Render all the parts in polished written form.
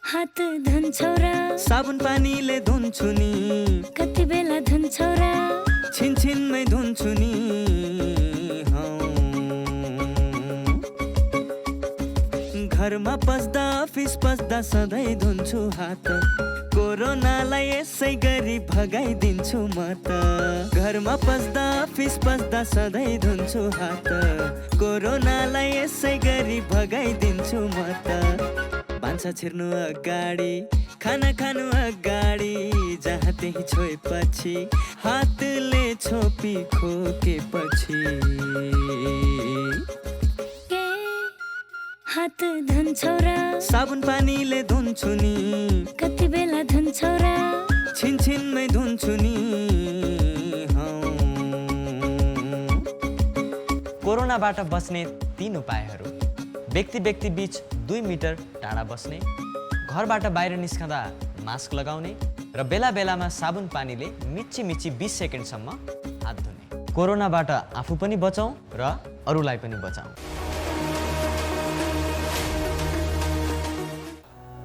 हात धुन्छौ र साबुन पानीले धुन्छु नि कति बेला धुन्छौ र छिनछिनमै धुन्छु नि घरमा पस्दा अफिस पस्दा सधैँ धुन्छु हात कोरोनालाई यसै गरी भगाइदिन्छु म त घरमा पस्दा अफिस पस्दा सधैँ धुन्छु हात कोरोनालाई यसै गरी भगाइदिन्छु म त भान्सा छिर्नु अगाडि खाना खानु अगाडि जहाँ त्यही छोएपछि हातले छोपी खोकेपछि हात धुन्छौ र साबुन पानीले धुन्छु नि कति बेला धुन्छौ र छिनछिनमै धुन्छु नि कोरोनाबाट बच्ने 3 उपायहरू। व्यक्ति व्यक्ति बीच 2 मिटर टाढा बस्ने, घरबाट बाहिर निस्कँदा मास्क लगाउने र बेला बेलामा साबुन पानीले मिच्ची 20 सेकेन्डसम्म हात धुने। कोरोनाबाट आफू पनि बचौँ र अरूलाई पनि बचाउँ।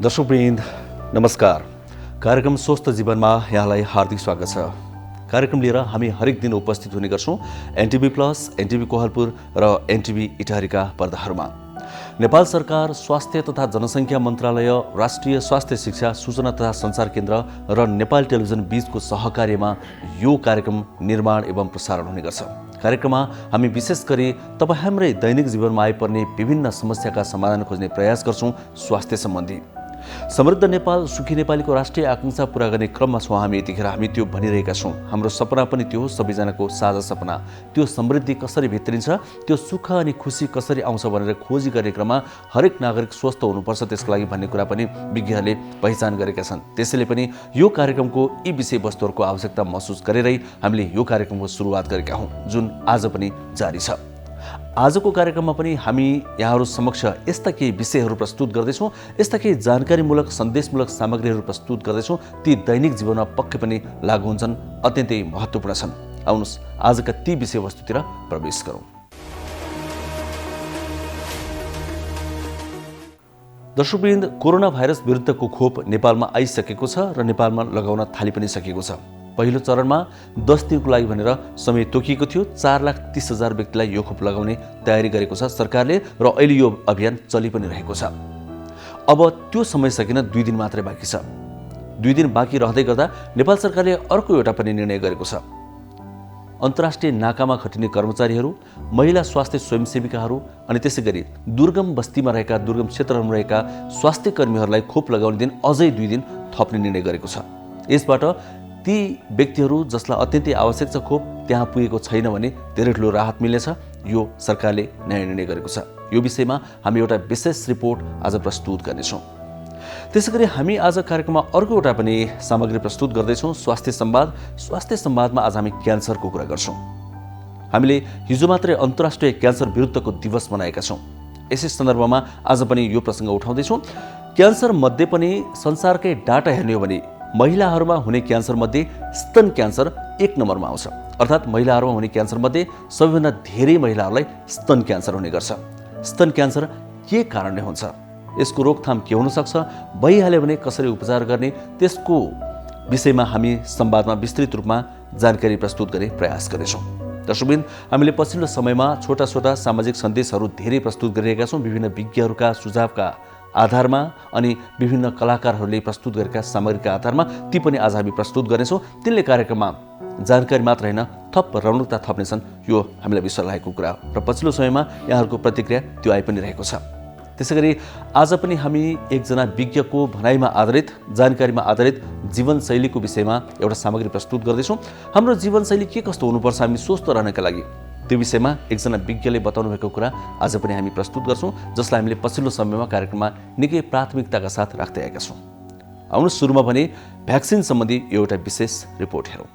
दर्शकवृन्द नमस्कार। कार्यक्रम स्वस्थ जीवनमा यहाँलाई हार्दिक स्वागत छ। कार्यक्रम लिएर हामी हरेक दिन उपस्थित हुने गर्छौँ एनटिभी प्लस, एनटिभी कोहलपुर र एनटिभी इटारीका पर्दाहरूमा। नेपाल सरकार, स्वास्थ्य तथा जनसङ्ख्या मन्त्रालय, राष्ट्रिय स्वास्थ्य शिक्षा सूचना तथा सञ्चार केन्द्र र नेपाल टेलिभिजन बीचको सहकार्यमा यो कार्यक्रम निर्माण एवं प्रसारण हुने गर्छ। कार्यक्रममा हामी विशेष गरी तपाईँ हाम्रै दैनिक जीवनमा आइपर्ने विभिन्न समस्याका समाधान खोज्ने प्रयास गर्छौँ स्वास्थ्य सम्बन्धी। समृद्ध नेपाल, सुखी नेपालीको राष्ट्रिय आकांक्षा पूरा गर्ने क्रममा छौँ हामी। यतिखेर हामी त्यो भनिरहेका छौँ। हाम्रो सपना पनि त्यो हो, सबैजनाको साझा सपना। त्यो समृद्धि कसरी भित्रिन्छ, त्यो सुख अनि खुसी कसरी आउँछ भनेर खोजी गर्ने क्रममा हरेक नागरिक स्वस्थ हुनुपर्छ त्यसको लागि भन्ने कुरा पनि विज्ञहरूले पहिचान गरेका छन्। त्यसैले पनि यो कार्यक्रमको यी विषयवस्तुहरूको आवश्यकता महसुस गरेरै हामीले यो कार्यक्रमको सुरुवात गरेका हौँ, जुन आज पनि जारी छ। आजको कार्यक्रममा पनि हामी यहाँहरू समक्ष यस्ता केही विषयहरू प्रस्तुत गर्दैछौँ, यस्ता केही जानकारीमूलक सन्देशमूलक सामग्रीहरू प्रस्तुत गर्दैछौँ। ती दैनिक जीवनमा पक्कै पनि लागू हुन्छन्, अत्यन्तै महत्त्वपूर्ण छन्। आउनुहोस् आजका ती विषयवस्तुतिर प्रवेश गरौँ। दर्शकवृन्द, कोरोना भाइरस विरुद्धको खोप नेपालमा आइसकेको छ र नेपालमा लगाउन थाली पनि सकेको छ। पहिलो चरणमा 10 दिनको लागि भनेर समय तोकिएको थियो। 4,30,000 व्यक्तिलाई यो खोप लगाउने तयारी गरेको छ सरकारले र अहिले यो अभियान चलि पनि रहेको छ। अब त्यो समय सकिन 2 दिन मात्रै बाँकी छ। 2 दिन बाँकी रहँदै गर्दा नेपाल सरकारले अर्को एउटा पनि निर्णय गरेको छ। अन्तर्राष्ट्रिय नाकामा खटिने कर्मचारीहरू, महिला स्वास्थ्य स्वयंसेविकाहरू अनि त्यसै गरी दुर्गम बस्तीमा रहेका, दुर्गम क्षेत्रहरूमा रहेका स्वास्थ्य कर्मीहरूलाई खोप लगाउने दिन अझै 2 दिन थप्ने निर्णय गरेको छ। यसबाट ती व्यक्तिहरू जसलाई अत्यन्तै आवश्यक छ खोप, त्यहाँ पुगेको छैन भने धेरै ठुलो राहत मिल्नेछ। यो सरकारले नयाँ निर्णय गरेको छ। यो विषयमा हामी एउटा विशेष रिपोर्ट आज प्रस्तुत गर्नेछौँ। त्यसै गरी हामी आज कार्यक्रममा अर्को एउटा पनि सामग्री प्रस्तुत गर्दैछौँ, स्वास्थ्य संवाद। स्वास्थ्य संवादमा आज हामी क्यान्सरको कुरा गर्छौँ। हामीले हिजो मात्रै अन्तर्राष्ट्रिय क्यान्सर विरुद्धको दिवस मनाएका छौँ। यसै सन्दर्भमा आज पनि यो प्रसङ्ग उठाउँदैछौँ। क्यान्सर मध्ये पनि संसारकै डाटा हेर्ने हो भने महिलाहरूमा हुने क्यान्सर मध्ये स्तन क्यान्सर 1 नम्बरमा आउँछ। अर्थात् महिलाहरूमा हुने क्यान्सर मध्ये सबैभन्दा धेरै महिलाहरूलाई स्तन क्यान्सर हुने गर्छ। स्तन क्यान्सर के कारणले हुन्छ, यसको रोकथाम के हुन सक्छ, भइहाल्यो भने कसरी उपचार गर्ने, त्यसको विषयमा हामी संवादमा विस्तृत रूपमा जानकारी प्रस्तुत गर्ने प्रयास गर्नेछौँ। दर्शकवृन्द, हामीले पछिल्लो समयमा छोटा छोटा सामाजिक सन्देशहरू धेरै प्रस्तुत गरिरहेका छौँ विभिन्न विज्ञहरूका सुझावका आधारमा अनि विभिन्न कलाकारहरूले प्रस्तुत गरेका सामग्रीका आधारमा। ती पनि आज हामी प्रस्तुत गर्नेछौँ। तिनले कार्यक्रममा जानकारी मात्र होइन, थप रौनकता थप्नेछन्, यो हामीलाई विश्वास लागेको कुरा हो र पछिल्लो समयमा यहाँहरूको प्रतिक्रिया त्यो आइ पनि रहेको छ। त्यसै गरी आज पनि हामी एकजना विज्ञको भनाइमा आधारित, जानकारीमा आधारित जीवनशैलीको विषयमा एउटा सामग्री प्रस्तुत गर्दैछौँ। हाम्रो जीवनशैली के कस्तो हुनुपर्छ हामी स्वस्थ रहनका लागि, त्यो विषयमा एकजना विज्ञले बताउनु भएको कुरा आज पनि हामी प्रस्तुत गर्छौँ, जसलाई हामीले पछिल्लो समयमा कार्यक्रममा निकै प्राथमिकताका साथ राख्दै आएका छौँ। आउनुहोस् सुरुमा भने भ्याक्सिन सम्बन्धी एउटा विशेष रिपोर्ट हेरौँ।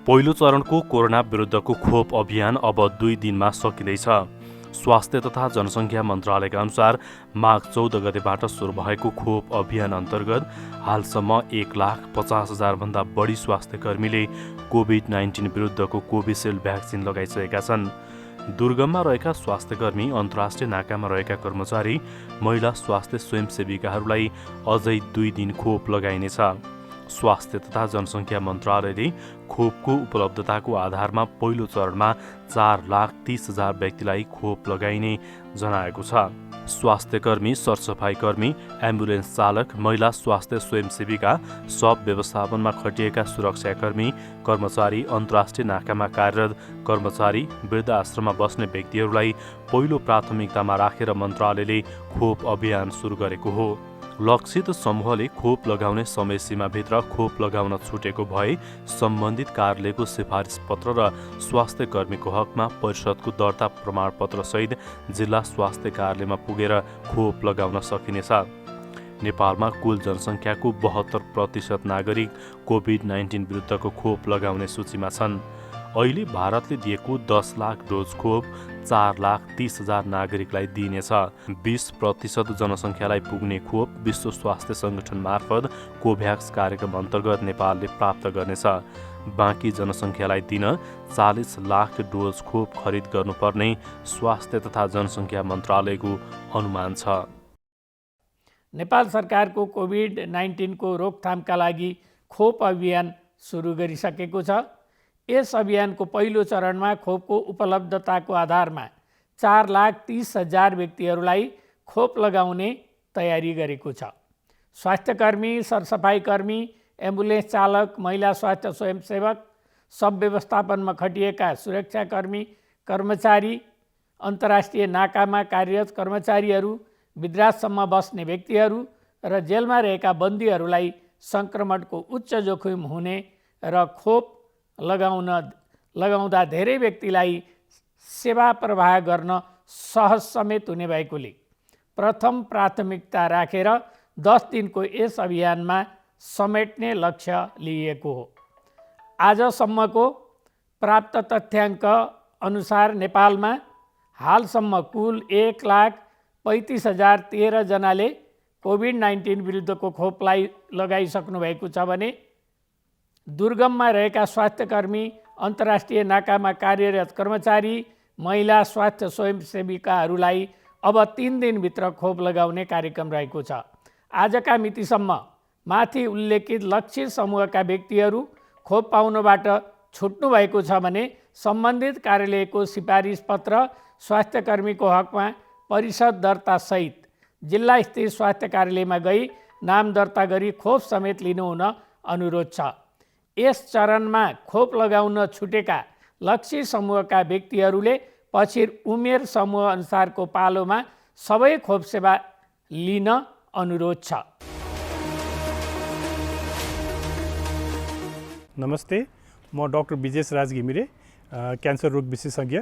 पहिलो चरणको कोरोना विरुद्धको खोप अभियान अब 2 दिनमा सकिँदैछ। स्वास्थ्य तथा जनसङ्ख्या मन्त्रालयका अनुसार माघ 14 गतेबाट सुरु भएको खोप अभियान अन्तर्गत हालसम्म 1,50,000 भन्दा बढी स्वास्थ्यकर्मीले कोभिड-19 विरुद्धको कोभिसिल्ड भ्याक्सिन लगाइसकेका छन्। दुर्गममा रहेका स्वास्थ्यकर्मी, अन्तर्राष्ट्रिय नाकामा रहेका कर्मचारी, महिला स्वास्थ्य स्वयंसेविकाहरूलाई अझै 2 दिन खोप लगाइनेछ। स्वास्थ्य तथा जनसङ्ख्या मन्त्रालयले खोपको उपलब्धताको आधारमा पहिलो चरणमा 4,30,000 व्यक्तिलाई खोप लगाइने जनाएको छ। स्वास्थ्यकर्मी, सरसफाइकर्मी, एम्बुलेन्स चालक, महिला स्वास्थ्य स्वयंसेविका, शव व्यवस्थापनमा खटिएका सुरक्षाकर्मी, कर्मचारी, अन्तर्राष्ट्रिय नाकामा कार्यरत कर्मचारी, वृद्ध आश्रममा बस्ने व्यक्तिहरूलाई पहिलो प्राथमिकतामा राखेर मन्त्रालयले खोप अभियान सुरु गरेको हो। लक्षित समूहले खोप लगाउने समय सीमाभित्र खोप लगाउन छुटेको भए सम्बन्धित कार्यालयको सिफारिस पत्र र स्वास्थ्य कर्मीको हकमा परिषदको दर्ता प्रमाणपत्र सहित जिल्ला स्वास्थ्य कार्यालयमा पुगेर खोप लगाउन सकिनेछ। नेपालमा कुल जनसङ्ख्याको 72% नागरिक कोभिड-19 विरुद्धको खोप लगाउने सूचीमा छन्। अहिले भारतले दिएको 10 लाख डोज खोप 4,30,000 नागरिकलाई दिइनेछ। 20% जनसङ्ख्यालाई पुग्ने खोप विश्व स्वास्थ्य सङ्गठन मार्फत कोभ्याक्स कार्यक्रम अन्तर्गत नेपालले प्राप्त गर्नेछ। बाँकी जनसङ्ख्यालाई दिन 40 लाख डोज खोप खरिद गर्नुपर्ने स्वास्थ्य तथा जनसङ्ख्या मन्त्रालयको अनुमान छ। नेपाल सरकारको कोभिड-19 को रोकथामका लागि खोप अभियान सुरु गरिसकेको छ। यस अभियानको पहिलो चरणमा खोपको उपलब्धताको आधारमा 4,30,000 व्यक्तिहरूलाई खोप लगाउने तयारी गरेको छ। स्वास्थ्यकर्मी, सरसफाइकर्मी, एम्बुलेन्स चालक, महिला स्वास्थ्य स्वयंसेवक, शव व्यवस्थापनमा खटिएका सुरक्षाकर्मी, कर्मचारी, अन्तर्राष्ट्रिय नाकामा कार्यरत कर्मचारीहरू, विद्रासम्म बस्ने व्यक्तिहरू र जेलमा रहेका बन्दीहरूलाई सङ्क्रमणको उच्च जोखिम हुने र खोप लगाउँदा धेरै व्यक्तिलाई सेवा प्रवाह गर्न सहज समेत हुने भएकोले प्रथम प्राथमिकता राखेर 10 दिनको यस अभियानमा समेट्ने लक्ष्य लिएको हो। आजसम्मको प्राप्त तथ्याङ्क अनुसार नेपालमा हालसम्म कुल 1,35,013 जनाले कोभिड-19 विरुद्धको खोपलाई लगाइसक्नु भएको छ भने दुर्गममा रहेका स्वास्थ्यकर्मी, अन्तर्राष्ट्रिय नाकामा कार्यरत कर्मचारी, महिला स्वास्थ्य स्वयंसेविकाहरूलाई अब 3 दिनभित्र खोप लगाउने कार्यक्रम रहेको छ। आजका मितिसम्म माथि उल्लेखित लक्षित समूहका व्यक्तिहरू खोप पाउनबाट छुट्नु भएको छ भने सम्बन्धित कार्यालयको सिफारिस पत्र स्वास्थ्यकर्मीको हकमा परिषद दर्ता सहित जिल्ला स्थित स्वास्थ्य कार्यालयमा गई नाम दर्ता गरी खोप समेत लिनुहुन अनुरोध छ। यस चरणमा खोप लगाउन छुटेका लक्षित समूहका व्यक्तिहरूले पछि उमेर समूह अनुसारको पालोमा सबै खोप सेवा लिन अनुरोध छ। नमस्ते, म डाक्टर विजेश राज घिमिरे, क्यान्सर रोग विशेषज्ञ।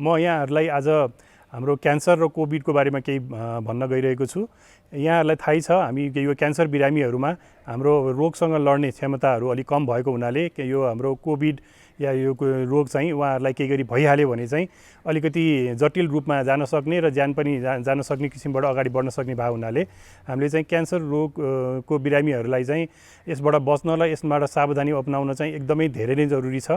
म यहाँहरूलाई आज हाम्रो क्यान्सर र कोभिडको बारेमा केही भन्न गइरहेको छु। यहाँहरूलाई थाहै छ हामी यो क्यान्सर बिरामीहरूमा हाम्रो रोगसँग लड्ने क्षमताहरू अलिक कम भएको हुनाले यो हाम्रो कोभिड या यो रोग चाहिँ उहाँहरूलाई केही गरी भइहाल्यो भने चाहिँ अलिकति जटिल रूपमा जान सक्ने र ज्यान पनि जान सक्ने किसिमबाट अगाडि बढ्न सक्ने भएको हुनाले हामीले चाहिँ क्यान्सर रोगको बिरामीहरूलाई चाहिँ यसबाट बच्न र यसबाट सावधानी अपनाउन चाहिँ एकदमै धेरै नै जरुरी छ।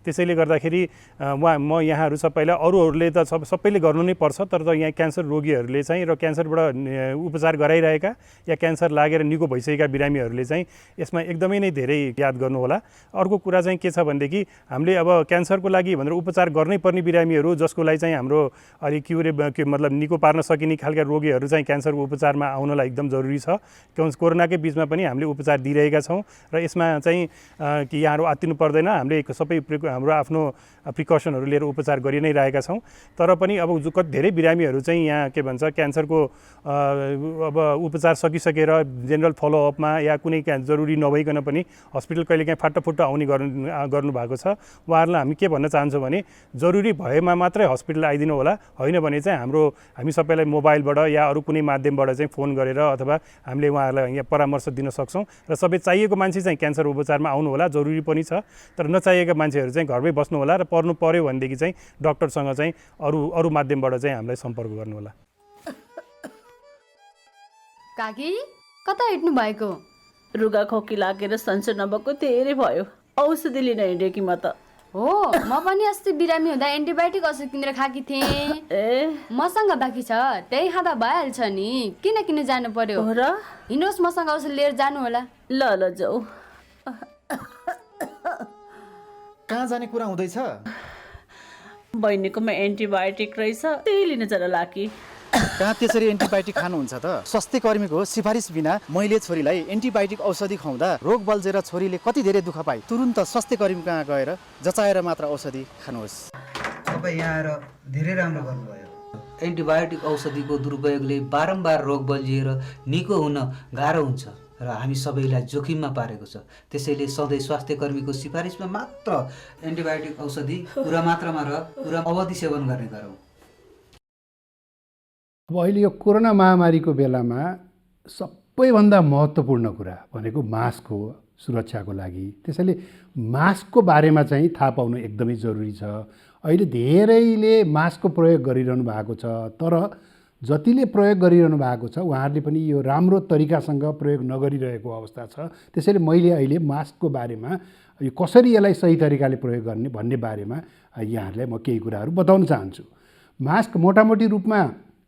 त्यसैले गर्दाखेरि म यहाँहरू सबैलाई अरूहरूले त सबैले गर्नु नै पर्छ, तर यहाँ क्यान्सर रोगीहरूले चाहिँ र क्यान्सरबाट उपचार गराइरहेका या क्यान्सर लागेर निको भइसकेका बिरामीहरूले चाहिँ यसमा एकदमै नै धेरै याद गर्नुहोला। अर्को कुरा चाहिँ के छ भनेदेखि हामीले अब क्यान्सरको लागि भनेर उपचार गर्नै पर्ने बिरामीहरू जसको लागि चाहिँ हाम्रो अलि मतलब निको पार्न सकिने खालका रोगीहरू चाहिँ क्यान्सरको उपचारमा आउनलाई एकदम जरुरी छ। कोरोनाकै बिचमा पनि हामीले उपचार दिइरहेका छौँ र यसमा चाहिँ कि यहाँहरू आत्तिनु पर्दैन, हामीले सबै हाम्रो आफ्नो प्रिकसनहरू लिएर उपचार गरि नै रहेका छौँ। तर पनि अब धेरै बिरामीहरू चाहिँ यहाँ के भन्छ क्यान्सरको अब उपचार सकिसकेर जेनरल फलोअपमा या कुनै जरुरी नभइकन पनि हस्पिटल कहिलेकाहीँ फाटफुट्ट आउने गर्नु भएको छ। उहाँहरूलाई हामी के भन्न चाहन्छौँ भने जरुरी भएमा मात्रै हस्पिटल आइदिनु होला, होइन भने चाहिँ हामी सबैलाई मोबाइलबाट या अरू कुनै माध्यमबाट चाहिँ फोन गरेर अथवा हामीले उहाँहरूलाई यहाँ परामर्श दिन सक्छौँ र सबै चाहिएको मान्छे चाहिँ क्यान्सर उपचारमा आउनु होला, जरुरी पनि छ। तर नचाहिएका मान्छेहरू चाहिँ घरमै बस्नु होला र पर्नु पर्यो भनेदेखि चाहिँ डक्टरसँग चाहिँ अरू माध्यमबाट चाहिँ हामीलाई सम्पर्क गर्नु होला। काकी कता हिँड्नु भएको? रुगा खोकी लागेर सन्चो नभएको धेरै भयो, औषधि लिन हिँडेँ कि म त। हो, म पनि अस्ति बिरामी हुँदा एन्टिबायोटिक औषध किनेर खाकी थिएँ। मसँग बाँकी छ, त्यही खाँदा भइहाल्छ नि, किन जानु पर्यो र? हिँड्नुहोस्, मसँग औषध लिएर जानु होला। ल जाऊ। कहाँ जाने कुरा हुँदैछ? बहिनीकोमा एन्टिबायोटिक रहेछ, त्यही लिन चल लाकी। कहाँ त्यसरी एन्टिबायोटिक खानुहुन्छ त? स्वास्थ्य कर्मीको सिफारिस बिना मैले छोरीलाई एन्टिबायोटिक औषधि खुवाउँदा रोग बल्झेर छोरीले कति धेरै दुःख पाए। तुरुन्त स्वास्थ्य कर्मी कहाँ गएर जचाएर मात्र औषधि खानुहोस्। तपाईँ यहाँ आएर धेरै राम्रो गर्नुभयो। एन्टिबायोटिक औषधिको दुरुपयोगले बारम्बार रोग बल्झिएर निको हुन गाह्रो हुन्छ र हामी सबैलाई जोखिममा पारेको छ। त्यसैले सधैँ स्वास्थ्य कर्मीको सिफारिसमा मात्र एन्टिबायोटिक औषधि पुरा मात्रामा र पुरा अवधि सेवन गर्ने गरौँ। अब अहिले यो कोरोना महामारीको बेलामा सबैभन्दा महत्त्वपूर्ण कुरा भनेको मास्क हो सुरक्षाको लागि। त्यसैले मास्कको बारेमा चाहिँ थाहा पाउनु एकदमै जरुरी छ। अहिले धेरैले मास्कको प्रयोग गरिरहनु भएको छ, तर जतिले प्रयोग गरिरहनु भएको छ उहाँहरूले पनि यो राम्रो तरिकासँग प्रयोग नगरिरहेको अवस्था छ। त्यसैले मैले अहिले मास्कको बारेमा यो कसरी यसलाई सही तरिकाले प्रयोग गर्ने भन्ने बारेमा यहाँहरूलाई म केही कुराहरू बताउन चाहन्छु। मास्क मोटामोटी रूपमा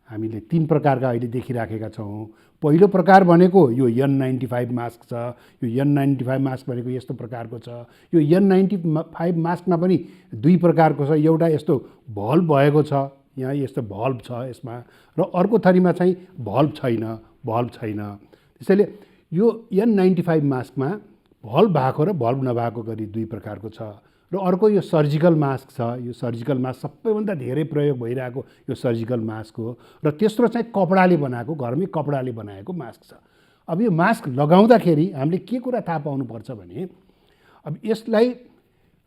हामीले 3 प्रकारका अहिले देखिराखेका छौँ। पहिलो प्रकार भनेको यो N95 मास्क छ। यो N95 मास्क भनेको यस्तो प्रकारको छ। यो N95 मास्कमा पनि 2 प्रकारको छ। एउटा यस्तो भल्भ भएको छ, यहाँ यस्तो भल्भ छ यसमा, र अर्को थरीमा चाहिँ भल्भ छैन। त्यसैले यो N95 मास्कमा भल्भ भएको र भल्भ नभएको गरी 2 प्रकारको छ। र अर्को यो सर्जिकल मास्क छ। यो सर्जिकल मास्क सबैभन्दा धेरै प्रयोग भइरहेको यो सर्जिकल मास्क हो। र तेस्रो चाहिँ कपडाले बनाएको, घरमै कपडाले बनाएको मास्क छ। अब यो मास्क लगाउँदाखेरि हामीले के कुरा थाहा पाउनुपर्छ भने अब यसलाई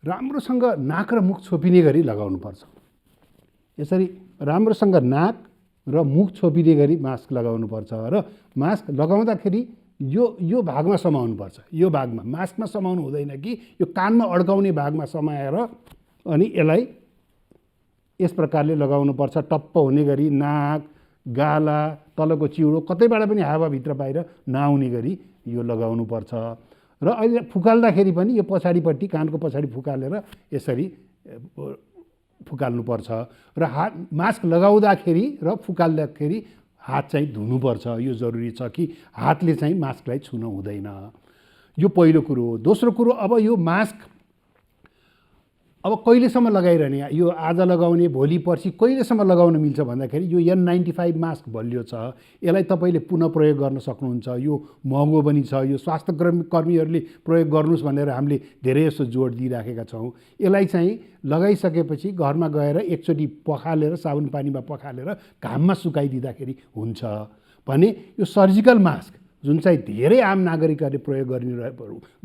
राम्रोसँग नाक र मुख छोपिने गरी लगाउनुपर्छ। यसरी राम्रोसँग नाक र मुख छोपिने गरी मास्क लगाउनुपर्छ र मास्क लगाउँदाखेरि यो भागमा समाउनुपर्छ। यो भागमा मास्कमा समाउनु हुँदैन कि यो कानमा अड्काउने भागमा समाएर अनि यसलाई यस प्रकारले लगाउनुपर्छ। टप्प हुने गरी नाक, गाला, तलको चिउडो कतैबाट पनि हावाभित्र बाहिर नआउने गरी यो लगाउनुपर्छ। र अहिले फुकाल्दाखेरि पनि यो पछाडिपट्टि कानको पछाडि फुकालेर यसरी फुकाल्नुपर्छ। र मास्क लगाउँदाखेरि र फुकाल्दाखेरि हात चाहिँ धुनुपर्छ। यो जरुरी छ कि हातले चाहिँ मास्कलाई छुन हुँदैन। यो पहिलो कुरो हो। दोस्रो कुरो, अब यो मास्क अब कहिलेसम्म लगाइरहने? यो आज लगाउने, भोलि पर्सि कहिलेसम्म लगाउन मिल्छ भन्दाखेरि यो N95 मास्क बलियो छ। यसलाई तपाईँले पुनः प्रयोग गर्न सक्नुहुन्छ। यो महँगो पनि छ। यो स्वास्थ्य कर्मीहरूले प्रयोग गर्नुहोस् भनेर हामीले धेरै जस्तो जोड दिइराखेका छौँ। यसलाई चाहिँ लगाइसकेपछि घरमा गएर एकचोटि पखालेर साबुन पानीमा पखालेर घाममा सुकाइदिँदाखेरि हुन्छ भने यो सर्जिकल मास्क जुन चाहिँ धेरै आम नागरिकहरूले प्रयोग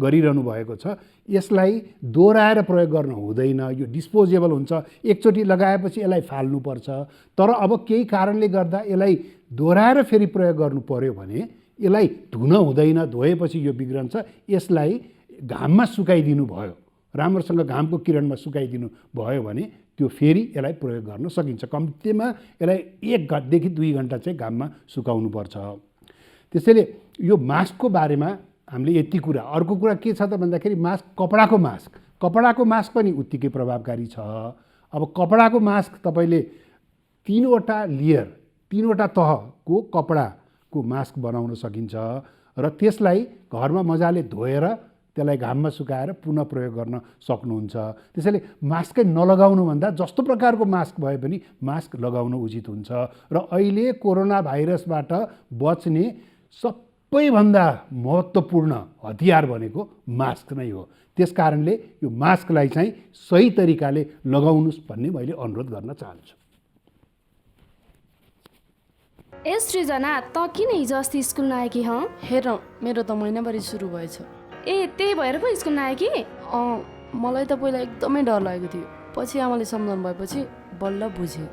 गरिरहनु भएको छ, यसलाई दोहोऱ्याएर प्रयोग गर्न हुँदैन। यो डिस्पोजेबल हुन्छ। एकचोटि लगाएपछि यसलाई फाल्नुपर्छ। तर अब केही कारणले गर्दा यसलाई दोहोऱ्याएर फेरि प्रयोग गर्नु पर्यो भने यसलाई धुन हुँदैन। धोएपछि यो बिग्रन्छ। यसलाई घाममा सुकाइदिनु भयो, राम्रोसँग घामको किरणमा सुकाइदिनु भयो भने त्यो फेरि यसलाई प्रयोग गर्न सकिन्छ। कम्तीमा यसलाई 1 घन्टादेखि 2 घन्टा चाहिँ घाममा सुकाउनुपर्छ। त्यसैले यो मास्कको बारेमा हामीले यति कुरा। अर्को कुरा के छ त भन्दाखेरि कपडाको मास्क पनि उत्तिकै प्रभावकारी छ। अब कपडाको मास्क तपाईँले 3वटा लेयर, 3वटा तहको कपडाको मास्क बनाउन सकिन्छ र त्यसलाई घरमा मजाले धोएर त्यसलाई घाममा सुकाएर पुनः प्रयोग गर्न सक्नुहुन्छ। त्यसैले मास्कै नलगाउनुभन्दा जस्तो प्रकारको मास्क भए पनि मास्क लगाउनु उचित हुन्छ। र अहिले कोरोना भाइरसबाट बच्ने सबैभन्दा महत्त्वपूर्ण हतियार भनेको मास्क नै हो। त्यसकारणले यो मास्कलाई चाहिँ सही तरिकाले लगाउनुहोस् भन्ने मैले अनुरोध गर्न चाहन्छु। ए सृजना, त किन हिजो अस्ति स्कुल नआए कि? हेर, मेरो त महिनाभरि सुरु भएछ। ए, त्यही भएर पो स्कुल नआए कि? मलाई त पहिला एकदमै डर लागेको थियो। पछि आमाले सम्झाउनु भएपछि बल्ल बुझेँ।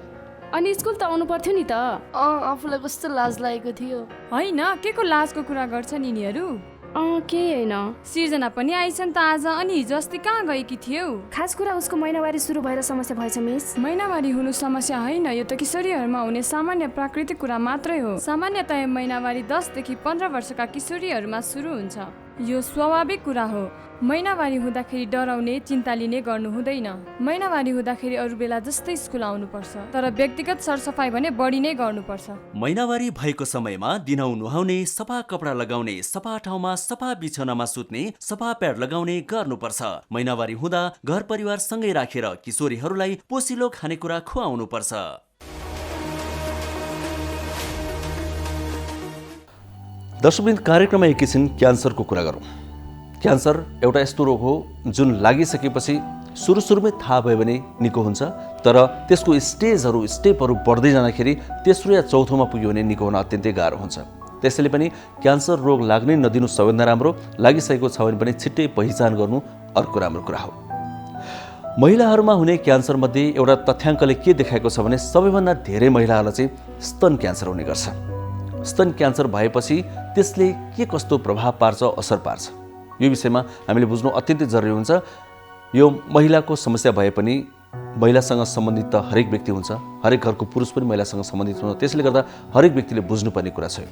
अनि स्कुल त आउनु पर्थ्यो नि त। आफूलाई कस्तो लाज लागेको थियो। होइन, के को लाजको कुरा गर्छन् यिनीहरू? केही होइन। सिर्जना पनि आइछन् त आज, अनि हिजो अस्ति कहाँ गएकी थियौ? खास कुरा उसको महिनावारी सुरु भएर समस्या भएछ मिस। महिनावारी हुनु समस्या होइन, यो त किशोरीहरूमा हुने सामान्य प्राकृतिक कुरा मात्रै हो। सामान्यतया महिनावारी 10 देखि 15 वर्षका किशोरीहरूमा सुरु हुन्छ। यो स्वाभाविक कुरा हो। महिनावारी हुँदाखेरि डराउने, चिन्ता लिने गर्नु हुँदैन। महिनावारी हुँदाखेरि अरू बेला जस्तै स्कुल आउनुपर्छ, तर व्यक्तिगत सरसफाइ भने बढी नै गर्नुपर्छ। महिनावारी भएको समयमा दिनौ नुहाउने, सफा कपडा लगाउने, सफा ठाउँमा सफा बिछौनामा सुत्ने, सफा प्याड लगाउने गर्नुपर्छ। महिनावारी हुँदा घर परिवार सँगै राखेर किशोरीहरूलाई पोसिलो खानेकुरा खुवाउनुपर्छ। दर्शकवृन्द, कार्यक्रममा एकैछिन क्यान्सरको कुरा गरौँ। क्यान्सर एउटा यस्तो रोग हो जुन लागिसकेपछि सुरुमै थाहा भयो भने निको हुन्छ, तर त्यसको स्टेपहरू बढ्दै जाँदाखेरि तेस्रो या चौथोमा पुग्यो भने निको हुन अत्यन्तै गाह्रो हुन्छ। त्यसैले पनि क्यान्सर रोग लाग्नै नदिनु सबैभन्दा राम्रो। लागिसकेको छ भने पनि छिट्टै पहिचान गर्नु अर्को राम्रो कुरा हो। महिलाहरूमा हुने क्यान्सरमध्ये एउटा तथ्याङ्कले के देखाएको छ भने सबैभन्दा धेरै महिलाहरूलाई चाहिँ स्तन क्यान्सर हुने गर्छ। स्तन क्यान्सर भएपछि त्यसले के कस्तो प्रभाव पार्छ, असर पार्छ, यो विषयमा हामीले बुझ्नु अत्यन्तै जरुरी हुन्छ। यो महिलाको समस्या भए पनि महिलासँग सम्बन्धित त हरेक व्यक्ति हुन्छ, हरेक घरको पुरुष पनि महिलासँग सम्बन्धित हुन्छ। त्यसले गर्दा हरेक व्यक्तिले बुझ्नुपर्ने कुरा छ।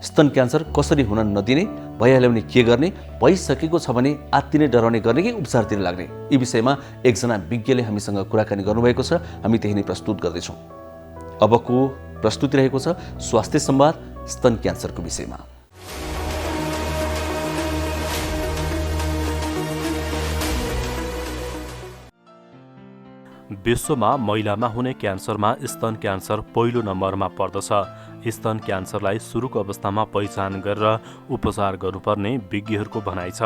स्तन क्यान्सर कसरी हुन नदिने, भइहाल्यो भने के गर्ने, भइसकेको छ भने आत्तिने, डराउने गर्ने कि उपचारतिर लाग्ने, यी विषयमा एकजना विज्ञले हामीसँग कुराकानी गर्नुभएको छ। हामी त्यही नै प्रस्तुत गर्दैछौँ। अबको प्रस्तुति रहेको छ स्वास्थ्य संवाद स्तन क्यान्सरको विषयमा। विश्वमा महिलामा हुने क्यान्सरमा स्तन क्यान्सर पहिलो नम्बरमा पर्दछ। स्तन क्यान्सरलाई सुरुको अवस्थामा पहिचान गरेर उपचार गर्नुपर्ने विज्ञहरूको भनाइ छ।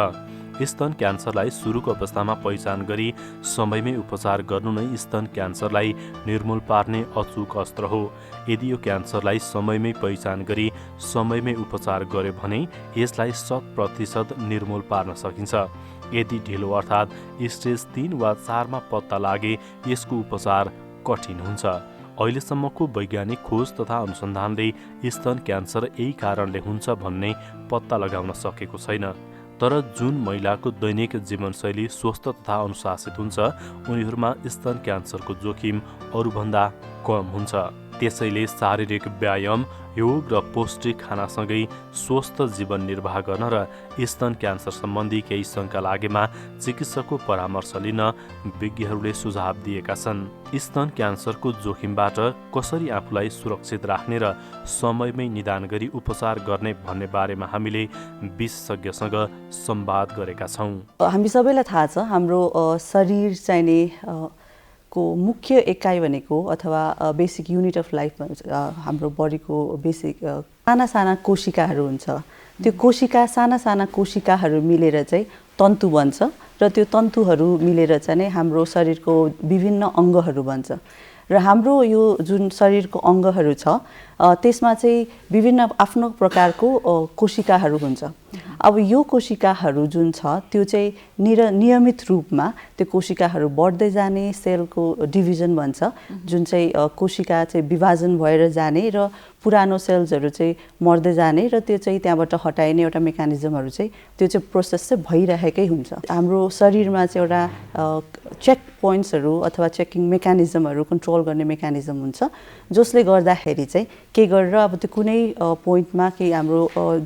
स्तन क्यान्सरलाई सुरुको अवस्थामा पहिचान गरी समयमै उपचार गर्नु नै स्तन क्यान्सरलाई निर्मूल पार्ने अचूक अस्त्र हो। यदि यो क्यान्सरलाई समयमै पहिचान गरी समयमै उपचार गर्यो भने यसलाई 100% निर्मूल पार्न सकिन्छ। यदि ढिलो अर्थात् स्टेज 3 वा 4 मा पत्ता लागे यसको उपचार कठिन हुन्छ। अहिलेसम्मको वैज्ञानिक खोज तथा अनुसन्धानले स्तन क्यान्सर यही कारणले हुन्छ भन्ने पत्ता लगाउन सकेको छैन। तर जुन महिलाको दैनिक जीवनशैली स्वस्थ तथा अनुशासित हुन्छ उनीहरूमा स्तन क्यान्सरको जोखिम अरूभन्दा कम हुन्छ। त्यसैले शारीरिक व्यायाम, योग र पौष्टिक खानासँगै स्वस्थ जीवन निर्वाह गर्न र स्तन क्यान्सर सम्बन्धी केही शङ्का लागेमा चिकित्सकको परामर्श लिन विज्ञहरूले सुझाव दिएका छन्। स्तन क्यान्सरको जोखिमबाट कसरी आफूलाई सुरक्षित राख्ने र समयमै निदान गरी उपचार गर्ने भन्ने बारेमा हामीले विशेषज्ञसँग संवाद गरेका छौँ। हामी सबैलाई थाहा छ हाम्रो शरीर चाहिने को मुख्य एकाइ भनेको अथवा बेसिक युनिट अफ लाइफ हाम्रो बडीको बेसिक साना साना कोशिकाहरू हुन्छ। त्यो कोशिका साना साना कोशिकाहरू मिलेर चाहिँ तन्तु बन्छ र त्यो तन्तुहरू मिलेर चाहिँ नै हाम्रो शरीरको विभिन्न अङ्गहरू बन्छ। र हाम्रो यो जुन शरीरको अङ्गहरू छ त्यसमा चाहिँ विभिन्न आफ्नो प्रकारको कोशिकाहरू हुन्छ। अब यो कोशिकाहरू जुन छ त्यो चाहिँ नियमित रूपमा त्यो कोशिकाहरू बढ्दै जाने, सेलको डिभिजन भन्छ, जुन चाहिँ कोशिका चाहिँ विभाजन भएर जाने र पुरानो सेल्सहरू चाहिँ मर्दै जाने र त्यो चाहिँ त्यहाँबाट हटाइने एउटा मेकानिजमहरू चाहिँ त्यो चाहिँ प्रोसेस चाहिँ भइरहेकै हुन्छ। हाम्रो शरीरमा चाहिँ एउटा चेक पोइन्ट्सहरू अथवा चेकिङ मेकानिजमहरू, कन्ट्रोल गर्ने मेकानिजम हुन्छ जसले गर्दाखेरि चाहिँ के गरेर अब त्यो कुनै पोइन्टमा केही हाम्रो